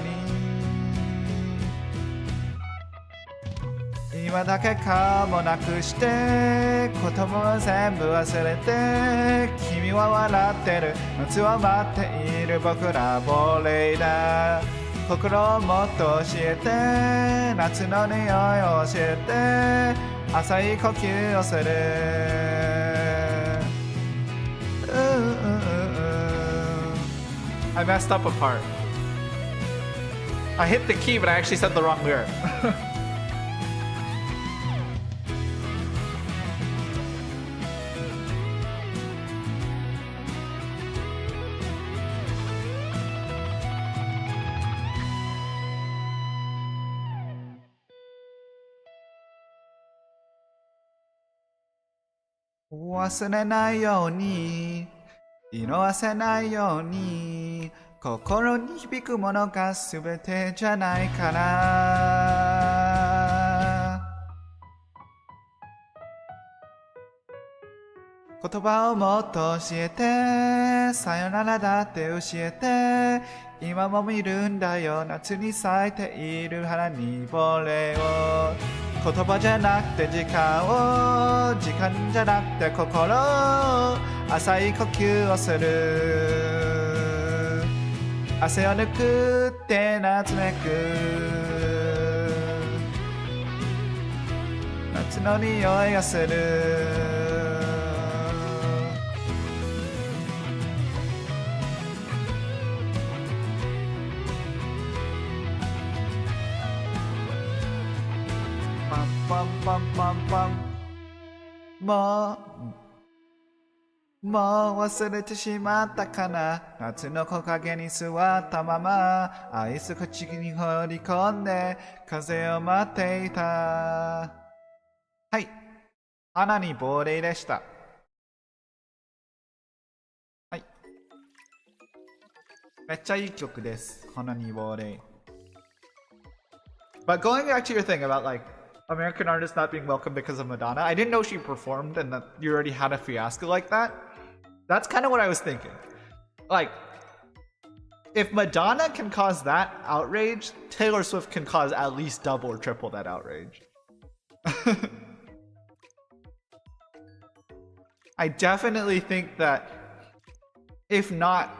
に、今だけかもなくして言葉は全部忘れて、君は笑ってる、夏を待っている僕ら亡霊だ。心をもっと教えて、夏の匂いを教えて、浅い呼吸をする。I messed up a part. I hit the key, but I actually said the wrong lyric. 忘れないように、色あせないように、心に響くものが全てじゃないかな。言葉をもっと教えて、さよならだって教えて、今も見るんだよ夏に咲いている花に亡霊を。言葉じゃなくて時間を、時間じゃなくて心を、浅い呼吸をする。汗を抜くって夏めく、夏の匂いがする。パンパンパンパンパン。もう忘れてしまったかな、夏の木陰に座ったままアイス口に放り込んで風を待っていた。はい、花に亡霊でした。はい、めっちゃいい曲です。花に亡霊。But going back to your thing about like American artists not being welcome because of Madonna, I didn't know she performed and that you already had a fiasco like that. That's kind of what I was thinking. Like, if Madonna can cause that outrage, Taylor Swift can cause at least double or triple that outrage. I definitely think that if not,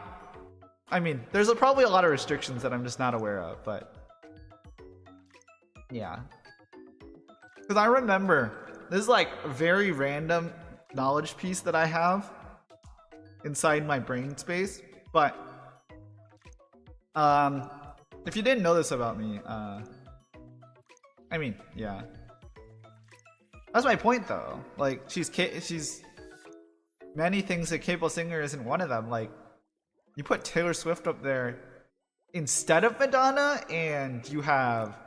I mean, there's probably a lot of restrictions that I'm just not aware of, but yeah. Because I remember, this is like a very random knowledge piece that I have inside my brain space, but if you didn't know this about me, I mean, yeah. That's my point though. Like, she's many things a capable singer isn't one of them. Like, you put Taylor Swift up there instead of Madonna and you have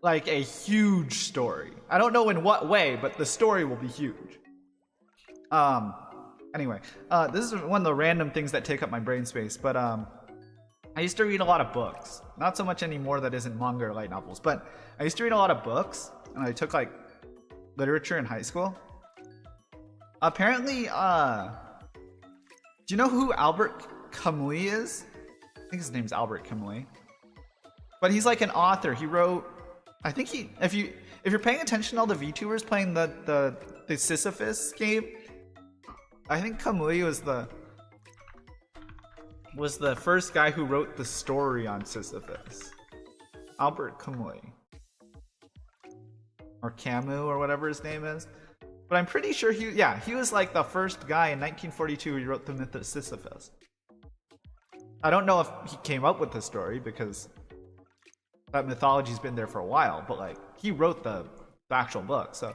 like a huge story. I don't know in what way, but the story will be huge. Anyway, this is one of the random things that take up my brain space, but I used to read a lot of books. Not so much anymore that isn't manga or light novels, but I used to read a lot of books, and I took like literature in high school. Apparently, do you know who Albert Camus is? I think his name's Albert Camus. But he's like an author. He wrote, I think if you're paying attention to all the VTubers playing the Sisyphus game, I think Camus was the first guy who wrote the story on Sisyphus. Albert Camus. Or Camus, or whatever his name is. But I'm pretty sure he was like the first guy in 1942 who wrote the myth of Sisyphus. I don't know if he came up with the story because that mythology's been there for a while, but like he wrote the actual book. So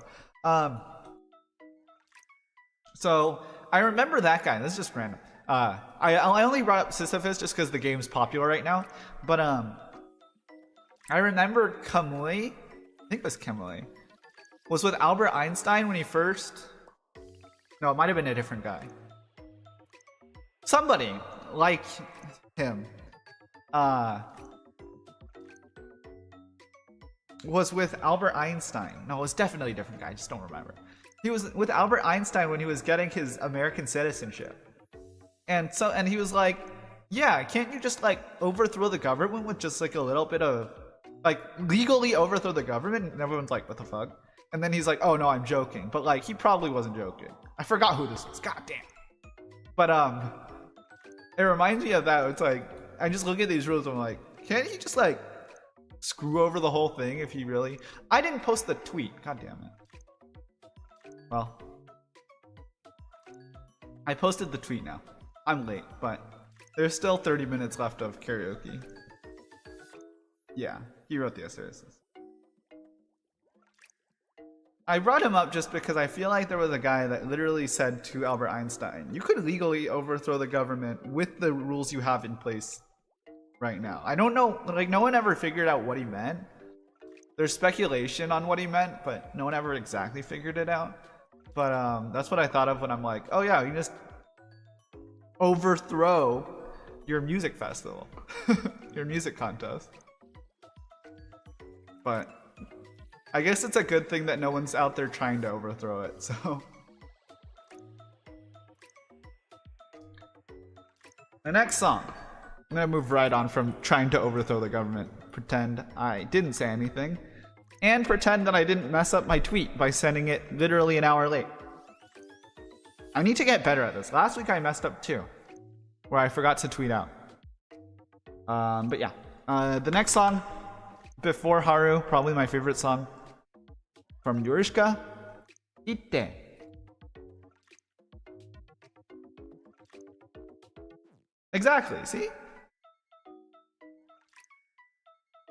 I remember that guy. This is just random. I only brought up Sisyphus just because the game's popular right now. But I remember Camus, I think it was Camus, was with Albert Einstein when he first... No, it might have been a different guy. Somebody like him was with Albert Einstein. No, it was definitely a different guy. I just don't remember. He was with Albert Einstein when he was getting his American citizenship. And he was like, yeah, can't you just like overthrow the government with just like a little bit of, like, legally overthrow the government? And everyone's like, what the fuck? And then he's like, oh no, I'm joking. But like, he probably wasn't joking. I forgot who this was. God damn. But it reminds me of that. It's like, I just look at these rules and I'm like, can't he just like screw over the whole thing if he really... I didn't post the tweet. God damn it. Well, I posted the tweet now. I'm late, but there's still 30 minutes left of karaoke. Yeah, he wrote the essays. I brought him up just because I feel like there was a guy that literally said to Albert Einstein, you could legally overthrow the government with the rules you have in place right now. I don't know, like, no one ever figured out what he meant. There's speculation on what he meant, but no one ever exactly figured it out. But that's what I thought of when I'm like, oh yeah, you just overthrow your music festival, your music contest. But I guess it's a good thing that no one's out there trying to overthrow it, so. The next song. I'm gonna move right on from trying to overthrow the government, pretend I didn't say anything, and pretend that I didn't mess up my tweet by sending it literally an hour late. I need to get better at this. Last week I messed up too, where I forgot to tweet out. But yeah, the next song, before Haru, probably my favorite song from Yorushika, Itte. Exactly, see?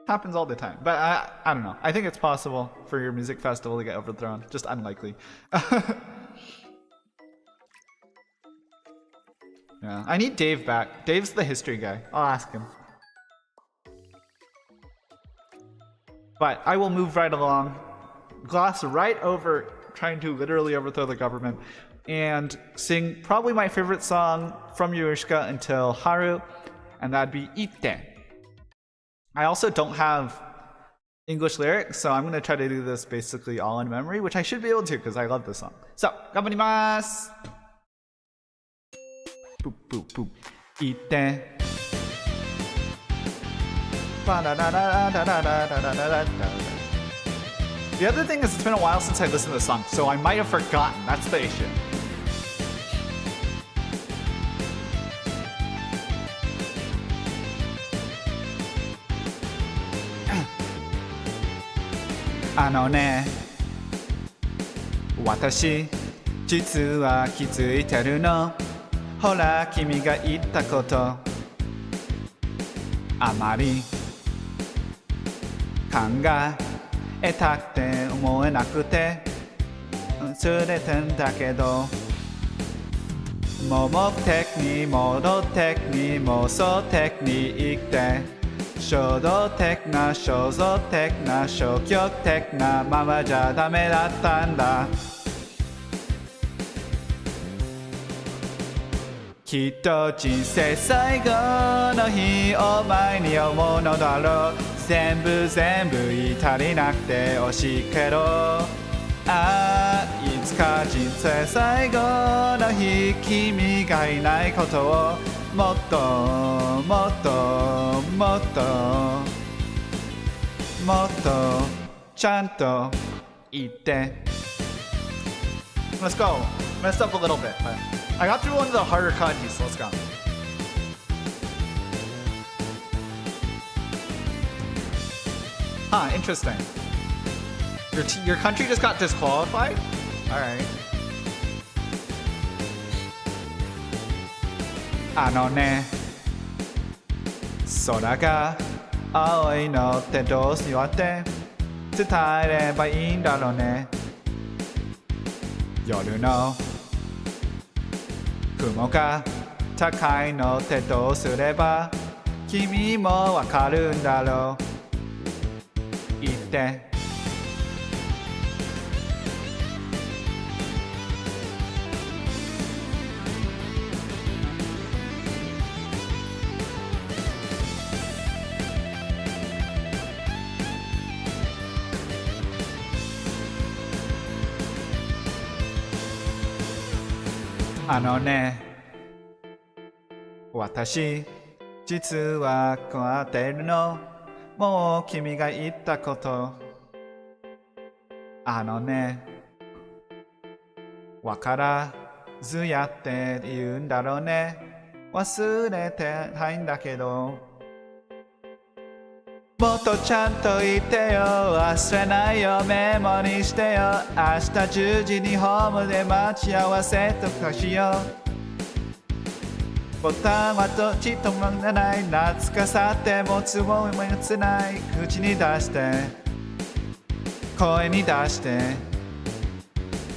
Happens all the time. But I don't know. I think it's possible for your music festival to get overthrown. Just unlikely. Yeah, I need Dave back. Dave's the history guy. I'll ask him. But I will move right along, gloss right over trying to literally overthrow the government, and sing probably my favorite song from Yorushika until Haru, and that'd be ite. I also don't have English lyrics, so I'm going to try to do this basically all in memory, which I should be able to because I love this song. So, 頑張ります。Boop, boop, boop. Ite. The other thing is it's been a while since I listened to the song, so I might have forgotten. That's the issue. Ne, 私実は気づいてるの。ほら君が言ったことあまり考えたくて思えなくて忘れてんだけどもう目的に戻ってに妄想的に生きて衝動的な肖像的な消極的なままじゃダメだったんだきっと人生最後の日お前に思うのだろう全部言い足りなくて惜しいけどいつか人生最後の日君がいないことをもっともっともっともっとちゃんと言って Let's go. Messed up a little bit, but I got through one of the harder kanjis, so let's go. Huh, interesting. Your country just got disqualified? Alright. ね空が青いのってどうやって伝えればいいんだろうね夜の雲が高いのってどうすれば君もわかるんだろう言ってね私実はこうやってるのもう君が言ったことねわからずやって言うんだろうね忘れてないんだけどもっとちゃんと言ってよ忘れないよメモにしてよ明日10時にホームで待ち合わせとかしようボタンはどっちともならない懐かさってもつもりもつない口に出して声に出して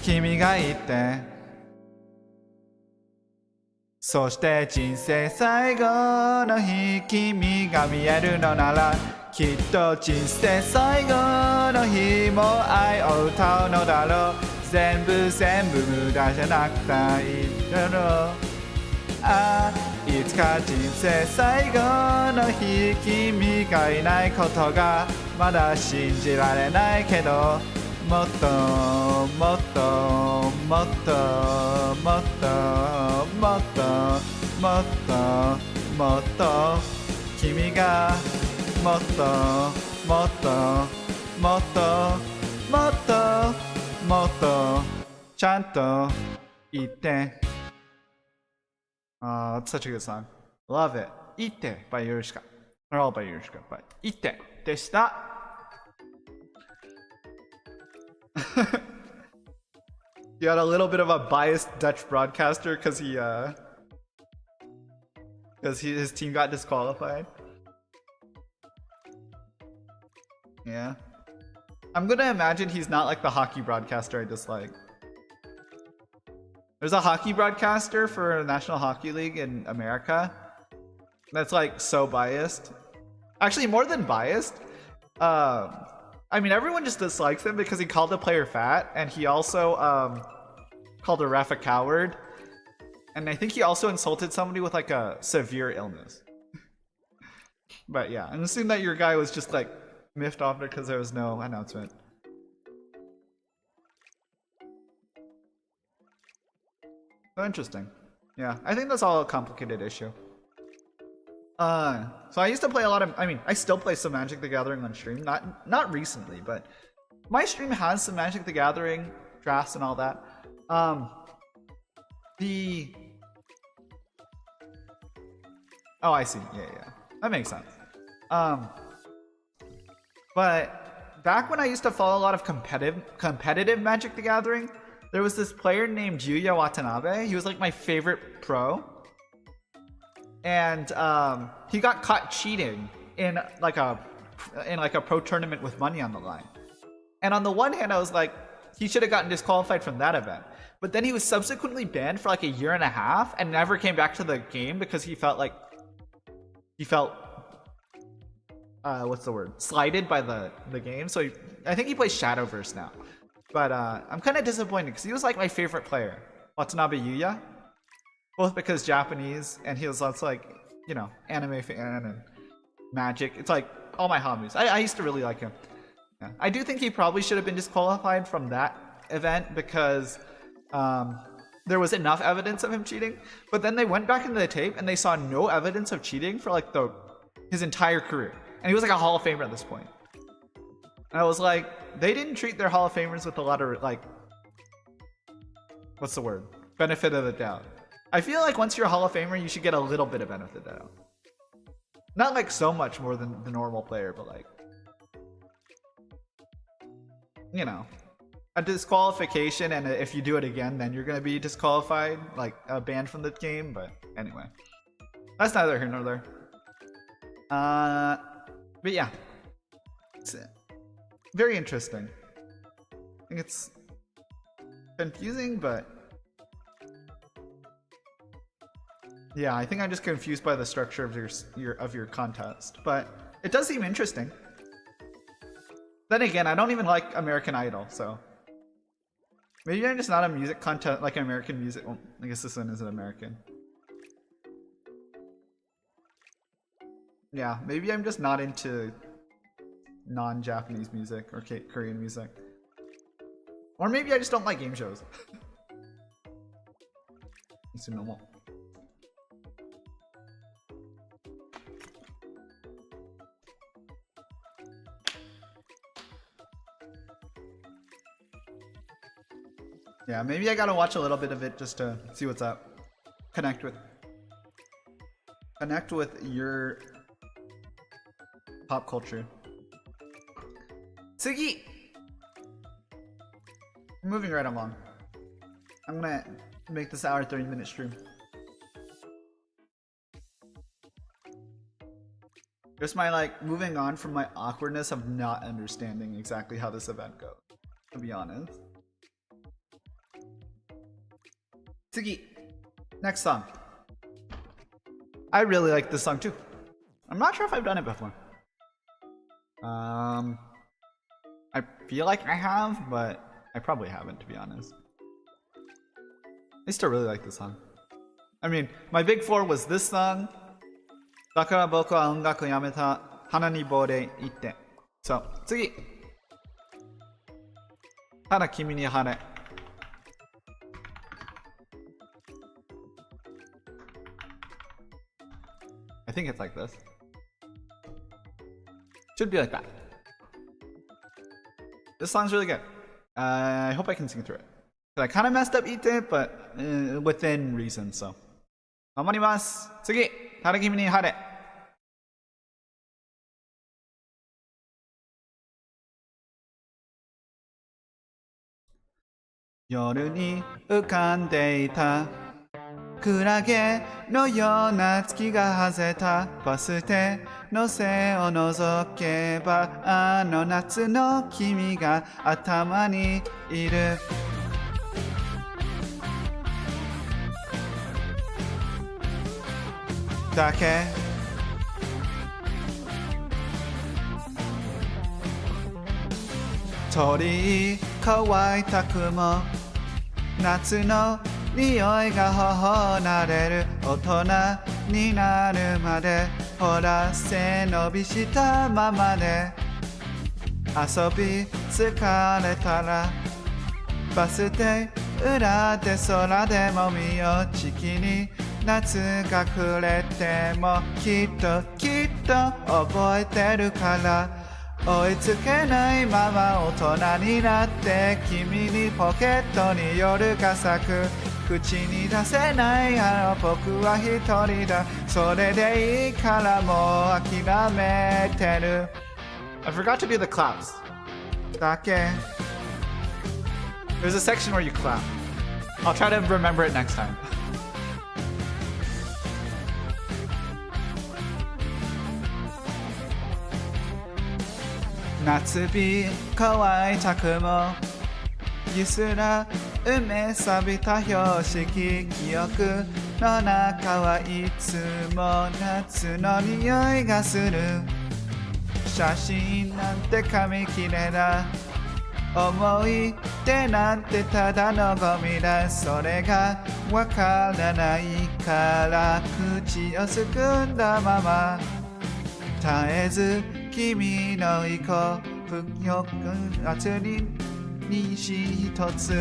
君が言ってそして人生最後の日君が見えるのならきっと人生最後の日も愛を歌うのだろう全部無駄じゃなくていいだろういつか人生最後の日君がいないことがまだ信じられないけどもっともっともっともっともっともっともっと君がもっともっともっともっともっとちゃんと言ってIt's such a good song. Love it. Ite by Yorushika. Not all by Yorushika, but Ite でした。You had a little bit of a biased Dutch broadcaster because his team got disqualified. Yeah. I'm gonna imagine he's not like the hockey broadcaster I dislike. There's a hockey broadcaster for National Hockey League in America that's like so biased. Actually, more than biased. I mean, everyone just dislikes him because he called a player fat, and he also called a ref a coward. And I think he also insulted somebody with like a severe illness. But yeah, I'm assuming that your guy was just like miffed off because there was no announcement. So interesting. Yeah, I think that's all a complicated issue. So I used to play a lot of, I still play some Magic the Gathering on stream. Not recently, but my stream has some Magic the Gathering drafts and all that. Oh, I see. Yeah. That makes sense. But back when I used to follow a lot of competitive Magic the Gathering, there was this player named Yuya Watanabe. He was like my favorite pro. And he got caught cheating in like a pro tournament with money on the line. And on the one hand, I was like, he should have gotten disqualified from that event. But then he was subsequently banned for like a year and a half and never came back to the game because he felt what's the word? Slighted by the game. So I think he plays Shadowverse now. But I'm kind of disappointed because he was like my favorite player, Watanabe Yuya. Both because Japanese and he was also like, you know, anime fan and Magic. It's like all my hobbies. I used to really like him. Yeah. I do think he probably should have been disqualified from that event because there was enough evidence of him cheating. But then they went back into the tape and they saw no evidence of cheating for like his entire career. And he was like a Hall of Famer at this point. And I was like, they didn't treat their Hall of Famers with a lot of like, what's the word? Benefit of the doubt. I feel like once you're a Hall of Famer, you should get a little bit of benefit of the doubt. Not like so much more than the normal player, but like, you know, a disqualification, and if you do it again, then you're going to be disqualified, like banned from the game. But anyway, that's neither here nor there. But yeah, it's very interesting. I think it's confusing, but yeah, I think I'm just confused by the structure of your contest. But it does seem interesting. Then again, I don't even like American Idol, so maybe I'm just not a music contest like American music. Well, I guess this one isn't American. Yeah, maybe I'm just not into non-Japanese music or Korean music. Or maybe I just don't like game shows. It's normal. Yeah, maybe I gotta watch a little bit of it just to see what's up. Connect with your pop culture. Tsugi! Moving right along. I'm gonna make this hour 30-minute stream. Just my like moving on from my awkwardness of not understanding exactly how this event goes, to be honest. Tsugi. Next song. I really like this song too. I'm not sure if I've done it before. I feel like I have, but I probably haven't, to be honest. I still really like this song. I mean, my big four was this song, Dakara boku wa ongaku yameta, hana ni bo de itte. So, tsugi. Tada kimi ni hane. I think it's like this. Should be like that. This song's really good. I hope I can sing through it. I kind of messed up Ite, but within reason, so. Gamarimasu. Tsugi. Tada kimi ni hare. Yoru ni ukande ita クラゲのような月が外れたバス停の背を覗けばあの夏の君が頭にいるだけ鳥居乾いた雲夏の匂いが頬なれる大人になるまでほら背伸びしたままで遊び疲れたらバス停裏で空でも見よう地気に夏が暮れてもきっと覚えてるから追いつけないまま大人になって君にポケットに夜が咲く口に出せない僕は一人だそれでいいからもう諦めてる I forgot to do the claps だけ There's a section where you clap I'll try to remember it next time夏日乾いた雲ゆすら埋め錆びた標識記憶の中はいつも夏の匂いがする写真なんて紙切れだ思い出なんてただのゴミだそれがわからないから口をすくんだまま絶えず君の意向不欲圧に西一つ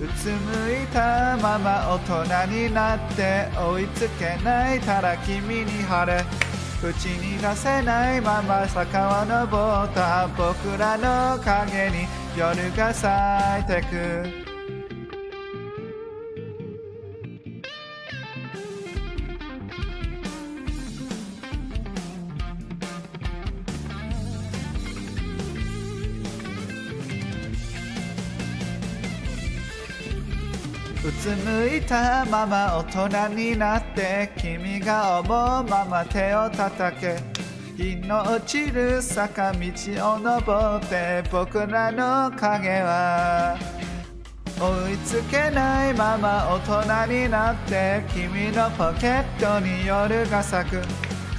うつむいたまま大人になって追いつけないたら君に晴れ口に出せないまま坂を登った僕らの影に夜が咲いてくうつむいたまま大人になって君が思うまま手を叩け日の落ちる坂道を登って僕らの影は追いつけないまま大人になって君のポケットに夜が咲く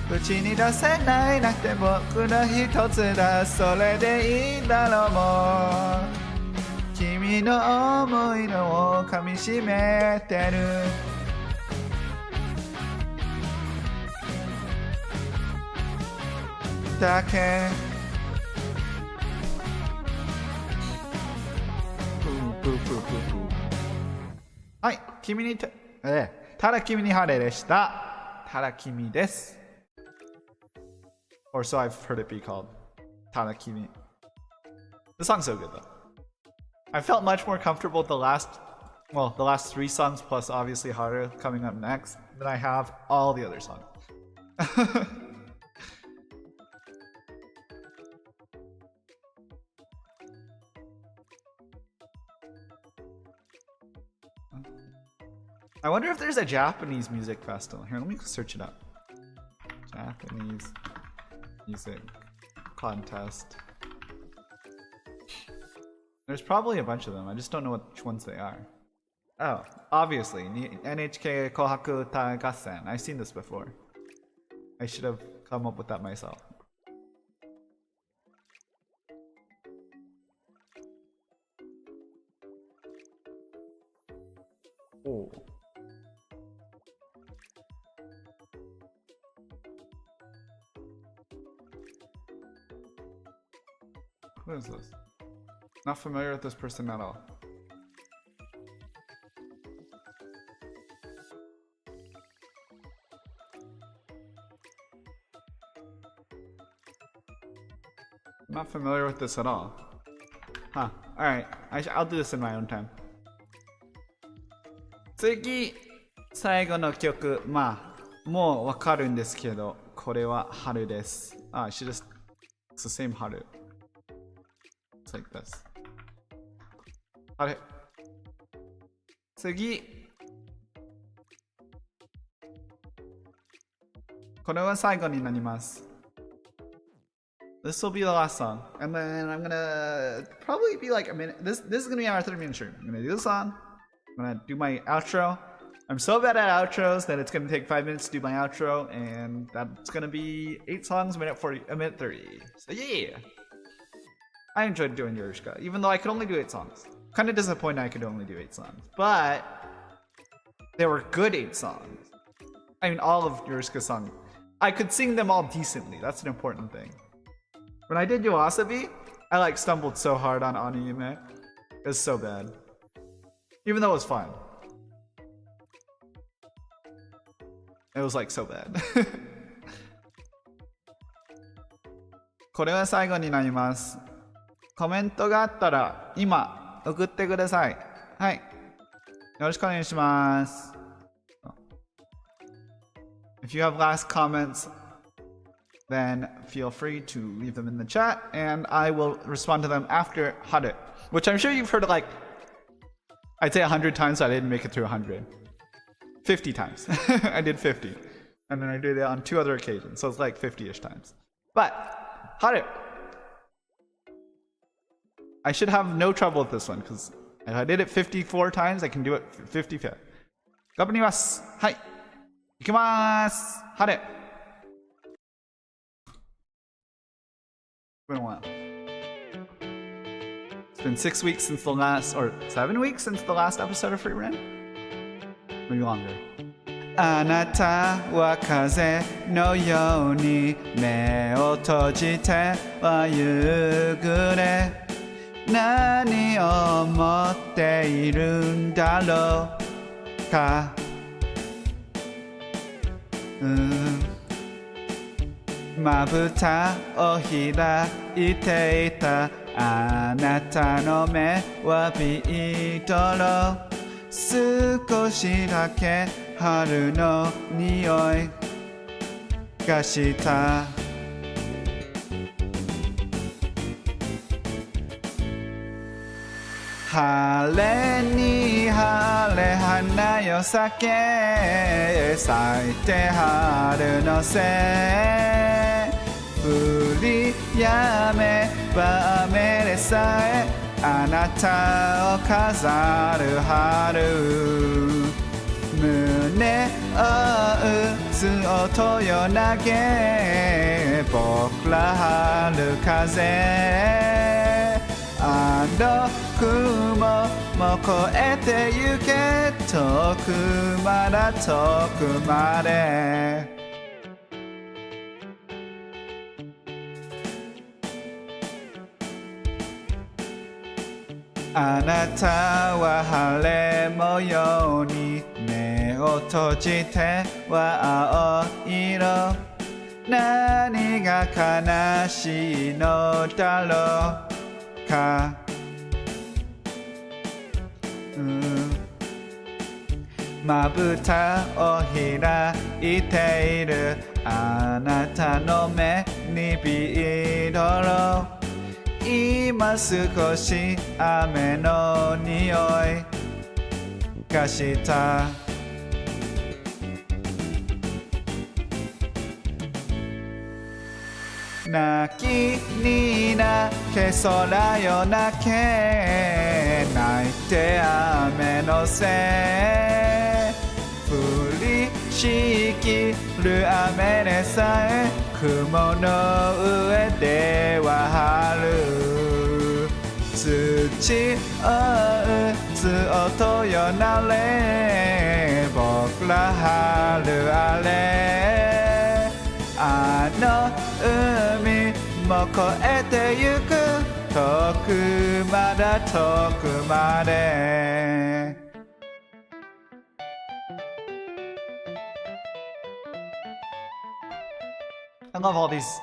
口に出せないなくて僕の一つだそれでいいんだろうもう君の思いのを噛みしめてるだけはい君にただ君に晴れでしたただ君です Or so I've heard it be called ただ君 The song's so good though I felt much more comfortable with the last 3 songs plus obviously Haru coming up next than I have all the other songs. I wonder if there's a Japanese music festival. Here, let me search it up. Japanese music contest. There's probably a bunch of them. I just don't know which ones they are. Oh, obviously. NHK Kohaku Uta Gassen. I've seen this before. I should have come up with that myself. Oh. What is this? Not familiar with this person at all. I'm not familiar with this at all. Huh. Alright. I'll do this in my own time. 次、最後の曲。まあ、もうわかるんですけど、これは春です。I should just... It's the same 春。It's like this. あれ次これは最後になります This will be the last song and then I'm gonna probably be like a minute this is gonna be our 30-minute stream I'm gonna do the song I'm gonna do my outro I'm so bad at outros that it's gonna take 5 minutes to do my outro and that's gonna be 8 songs a minute 30 so yeah I enjoyed doing Yorushika even though I could only do 8 songs Kind of disappointed I could only do 8 songs, but they were good 8 songs. I mean, all of Yorushika's songs. I could sing them all decently. That's an important thing. When I did Yoasobi, I like stumbled so hard on Aniyume. It was so bad. Even though it was fun. It was like so bad. これは最後になります。コメントがあったら今送ってください。はい。よろしくお願いします。If you have last comments, then feel free to leave them in the chat, and I will respond to them after Haru, which I'm sure you've heard like, I'd say 100 times, so I didn't make it through 100. 50 times. I did 50. And then I did it on 2 other occasions, so it's like 50-ish times. But, Haru! I should have no trouble with this one, because if I did it 54 times, I can do it 55. 頑張ります。はい。いきます。Haru! It's been a while. It's been 6 weeks since the last, or 7 weeks since the last episode of Free Run? Maybe longer. あなたは風のように目を閉じては夕暮れ何を思っているんだろうかまぶたを開いていたあなたの目はビートロ少しだけ春の匂いがした晴れに晴れ花よ咲け咲いて春のせ降りやめば雨でさえあなたを飾る春胸を打つ音よ投げ僕ら春風あの雲も越えてゆけ遠くまだ遠くまであなたは晴れ模様に目を閉じては青色何が悲しいのだろうかまぶたを開いているあなたの目にビードロ今少し雨の匂いがした泣きに泣け空よ泣け泣いて雨のせ降りしきる雨でさえ雲の上では春土を打つ音よなれ僕ら春あれあの海も越えてゆく遠くまだ遠くまでI love all these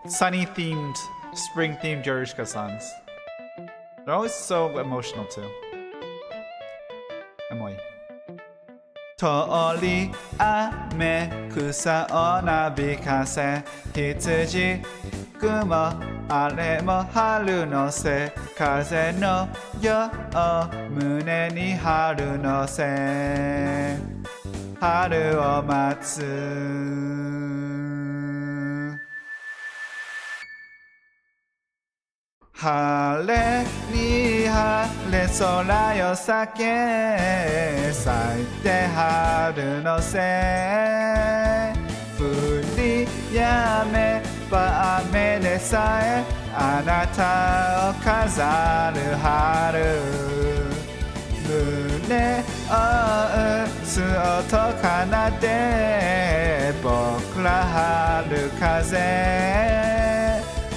sunny themed, spring themed Yorushika songs. They're always so emotional too. Emily. 通り雨草をなびかせ羊雲あれも春のせ風のよう胸に春のせ春を待つ晴れに晴れ空よ咲け咲いて春のせ降りやめば雨でさえあなたを飾る春胸を打つ音奏で僕春風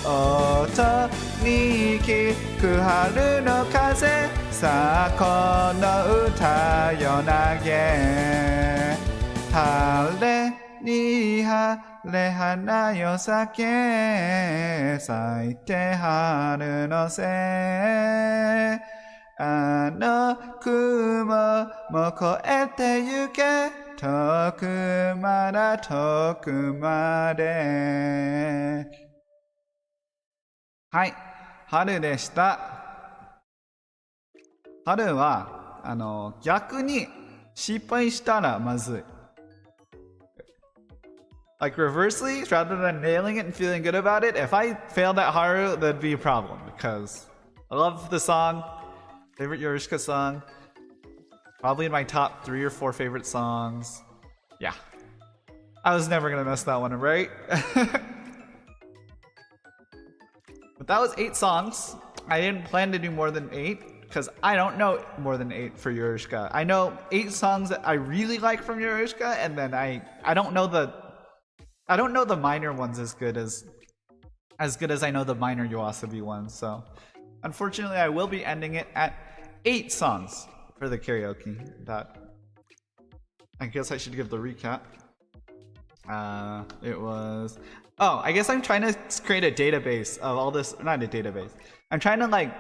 音に聞く春の風さあこの歌よ投げ晴れに晴れ花よ咲け咲いて春のせあの雲も越えてゆけ遠くまだ遠くまではい、春でした。春は逆に失敗したらまずい。Like reversely, rather than nailing it and feeling good about it, if I failed at Haru, that'd be a problem because I love the song, favorite Yorushika song, probably in my top 3 or 4 favorite songs. Yeah, I was never gonna mess that one up, right? But that was 8 songs. I didn't plan to do more than 8 because I don't know more than 8 for Yorushika. I know 8 songs that I really like from Yorushika, and then I don't know the minor ones as good as I know the minor Yoasobi ones. So unfortunately, I will be ending it at 8 songs for the karaoke. That I guess I should give the recap. It was. Oh, I guess I'm trying to create a database of all this. Not a database. I'm trying to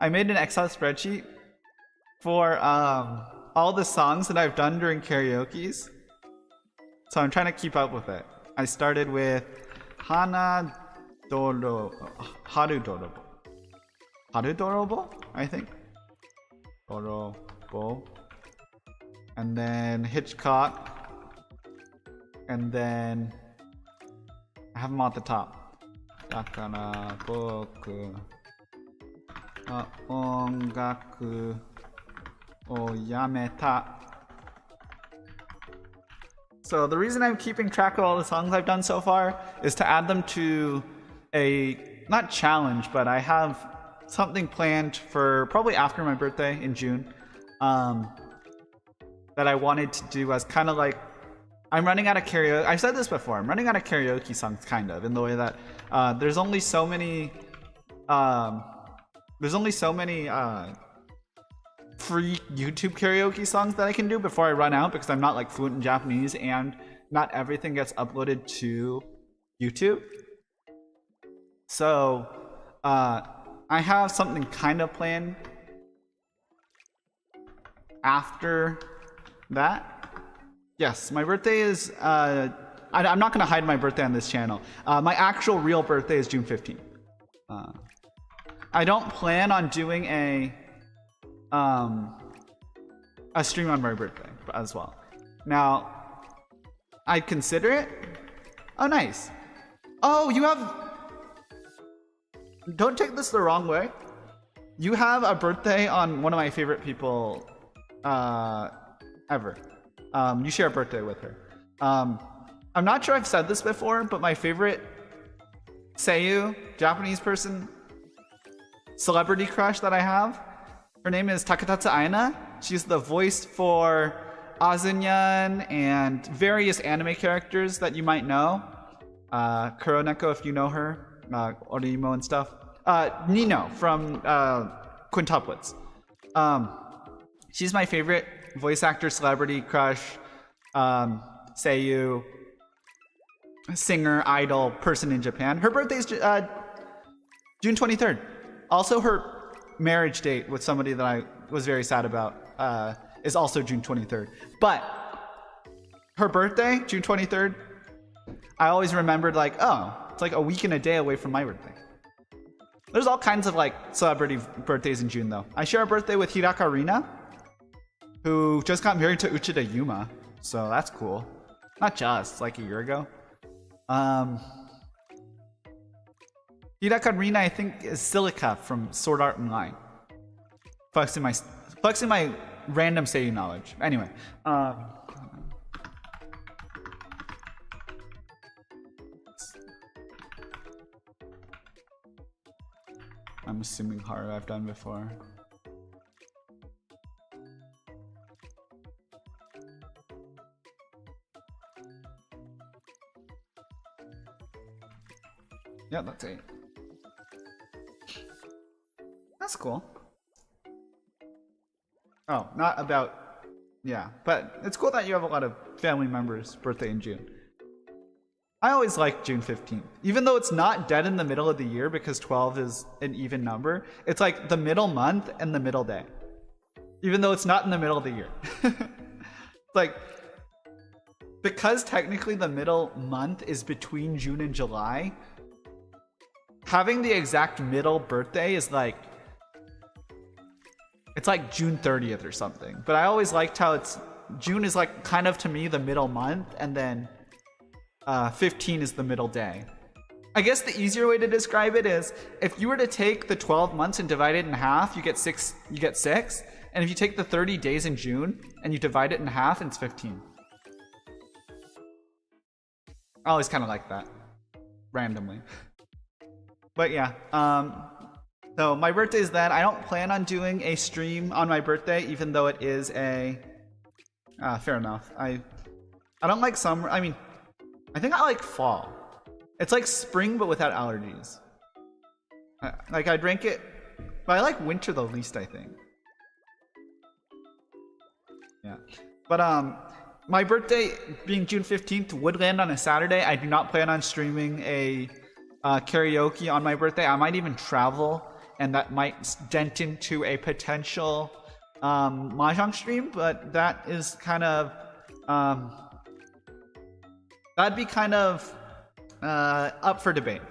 I made an Excel spreadsheet for all the songs that I've done during karaoke's. So I'm trying to keep up with it. I started with Haru Dorobo, I think. Dorobo. And then Hitchcock. And then I have them at the top. Dakara boku wa ongaku o yameta. So the reason I'm keeping track of all the songs I've done so far is to add them to a, not challenge, but I have something planned for probably after my birthday in June that I wanted to do as kind of like, I'm running out of karaoke. I've said this before. I'm running out of karaoke songs, kind of, in the way that there's only so many free YouTube karaoke songs that I can do before I run out because I'm not fluent in Japanese and not everything gets uploaded to YouTube. So I have something kind of planned after that. Yes, my birthday is, I'm not going to hide my birthday on this channel. My actual real birthday is June 15th. I don't plan on doing a stream on my birthday as well. Now, I'd consider it. Oh, nice. Oh, you have... Don't take this the wrong way. You have a birthday on one of my favorite people ever. You share a birthday with her. I'm not sure I've said this before, but my favorite seiyuu, Japanese person, celebrity crush that I have, her name is Taketatsu Aina. She's the voice for Azunyan and various anime characters that you might know. Kuroneko, if you know her, Orimo and stuff. Nino from Quintuplets. She's my favorite voice actor, celebrity crush, seiyuu, singer, idol, person in Japan. Her birthday is June 23rd. Also, her marriage date with somebody that I was very sad about is also June 23rd. But her birthday, June 23rd, I always remembered oh, it's a week and a day away from my birthday. There's all kinds of celebrity birthdays in June though. I share a birthday with Hiraka Rina, who just got married to Uchida Yuma, so that's cool. Not just, a year ago. Hiraka Rina, I think, is Silica from Sword Art Online. Flexing my random seiyuu knowledge. Anyway, I'm assuming Haru I've done before. Yeah, that's 8. That's cool. Oh, not about... Yeah, but it's cool that you have a lot of family members' birthday in June. I always like June 15th. Even though it's not dead in the middle of the year because 12 is an even number, it's like the middle month and the middle day. Even though it's not in the middle of the year. Like, because technically the middle month is between June and July, having the exact middle birthday is like, it's like June 30th or something. But I always liked how it's, June is like kind of to me the middle month, and then 15 is the middle day. I guess the easier way to describe it is if you were to take the 12 months and divide it in half, you get 6. And if you take the 30 days in June and you divide it in half, it's 15. I always kind of like that randomly. But yeah, so my birthday is then. I don't plan on doing a stream on my birthday, even though it is a fair enough. I don't like summer. I mean, I think I like fall. It's like spring but without allergies. Like I drink it, but I like winter the least, I think. Yeah, but my birthday being June 15th would land on a Saturday. I do not plan on streaming a karaoke on my birthday. I might even travel, and that might dent into a potential mahjong stream, but that is kind of that'd be kind of up for debate.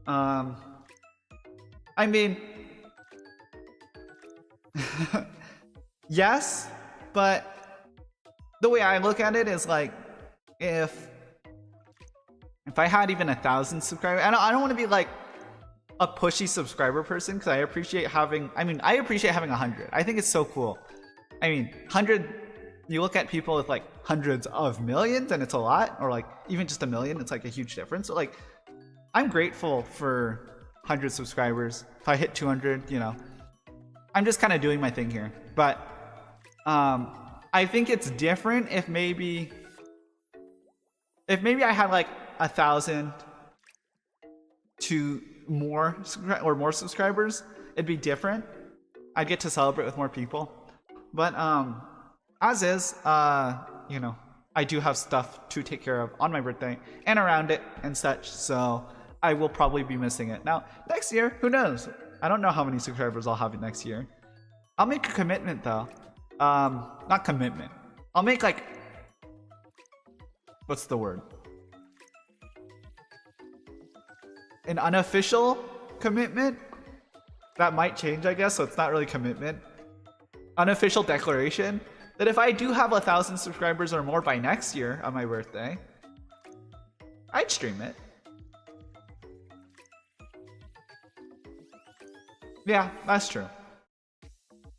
I mean, yes, but the way I look at it is like, if I had even 1,000 subscribers, I don't want to be like a pushy subscriber person, because I appreciate having 100. I think it's so cool. I mean, 100, you look at people with like hundreds of millions and it's a lot, or like even just a million, it's like a huge difference. So like, I'm grateful for 100 subscribers. If I hit 200, you know, I'm just kind of doing my thing here. But I think it's different if maybe I had like 1,000 to more subscribers, it'd be different. I'd get to celebrate with more people. But as is, you know, I do have stuff to take care of on my birthday and around it and such, so I will probably be missing it. Now, next year, who knows? I don't know how many subscribers I'll have next year. I'll make a commitment though. Not commitment. I'll make like, what's the word? An unofficial commitment? That might change, I guess, so it's not really commitment. Unofficial declaration that if I do have 1,000 subscribers or more by next year on my birthday, I'd stream it. Yeah, that's true.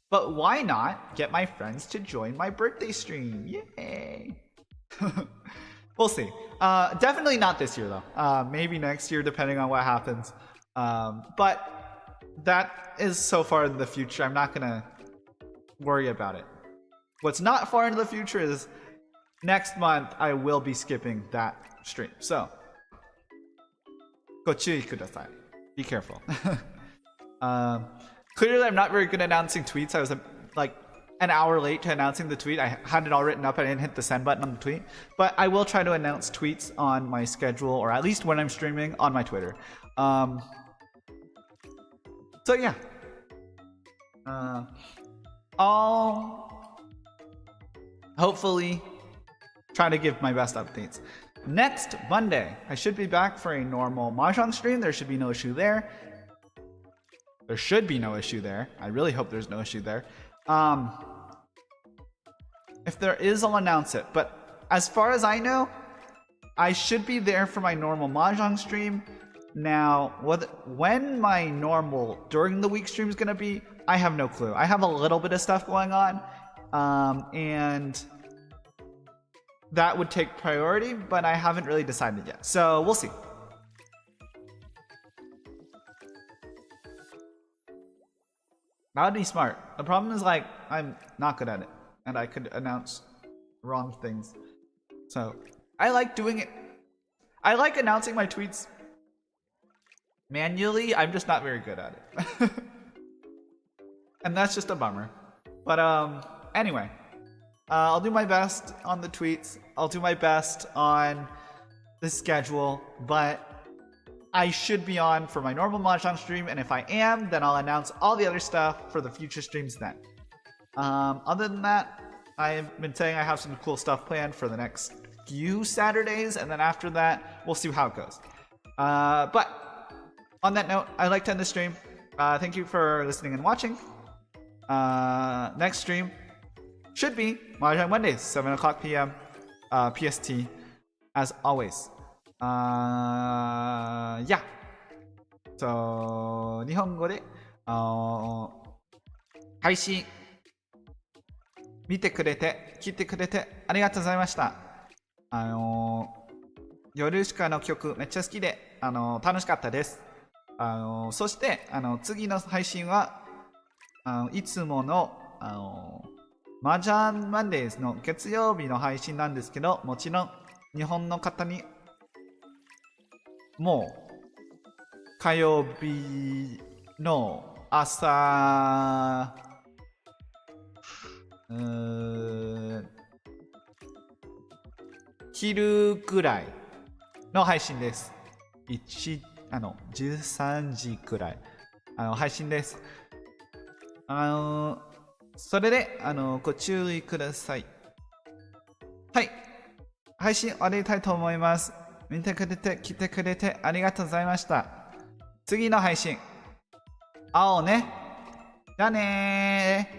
But why not get my friends to join my birthday stream? Yay! We'll see. Definitely not this year though. Maybe next year, depending on what happens. But that is so far in the future, I'm not gonna worry about it. What's not far into the future is next month I will be skipping that stream. So, ご注意ください. Be careful. Clearly, I'm not very good at announcing tweets. I was like an hour late to announcing the tweet. I had it all written up. I didn't hit the send button on the tweet. But I will try to announce tweets on my schedule, or at least when I'm streaming on my Twitter. So yeah. I'll hopefully try to give my best updates. Next Monday, I should be back for a normal mahjong stream. There should be no issue there. There should be no issue there. I really hope there's no issue there. If there is, I'll announce it. But as far as I know, I should be there for my normal mahjong stream. Now, when my normal during the week stream is going to be, I have no clue. I have a little bit of stuff going on. And that would take priority, but I haven't really decided yet. So we'll see. That would be smart. The problem is, like, I'm not good at it, and I could announce wrong things. So I like doing it. I like announcing my tweets Manually, I'm just not very good at it. And that's just a bummer. But anyway, I'll do my best on the tweets. I'll do my best on the schedule, but I should be on for my normal Mahjong stream, and if I am, then I'll announce all the other stuff for the future streams then. Other than that, I've been saying I have some cool stuff planned for the next few Saturdays, and then after that, we'll see how it goes. But on that note, I'd like to end the stream. Thank you for listening and watching. Next stream should be Mahjong Mondays, 7 o'clock p.m. PST, as always. Yeah. So, 日本語で、配信見てくれて、聞いてくれてありがとうございました。ヨルシカの曲めっちゃ好きで、楽しかったです。そして、次の配信は、いつもの、マジャンマンデーズの月曜日の配信なんですけど、もちろん日本の方にもう火曜日の朝昼ぐらいの配信です。13時くらい配信です。それでご注意ください。はい、配信終わりたいと思います。見てくれて来てくれてありがとうございました。次の配信会おうね。じゃあねー。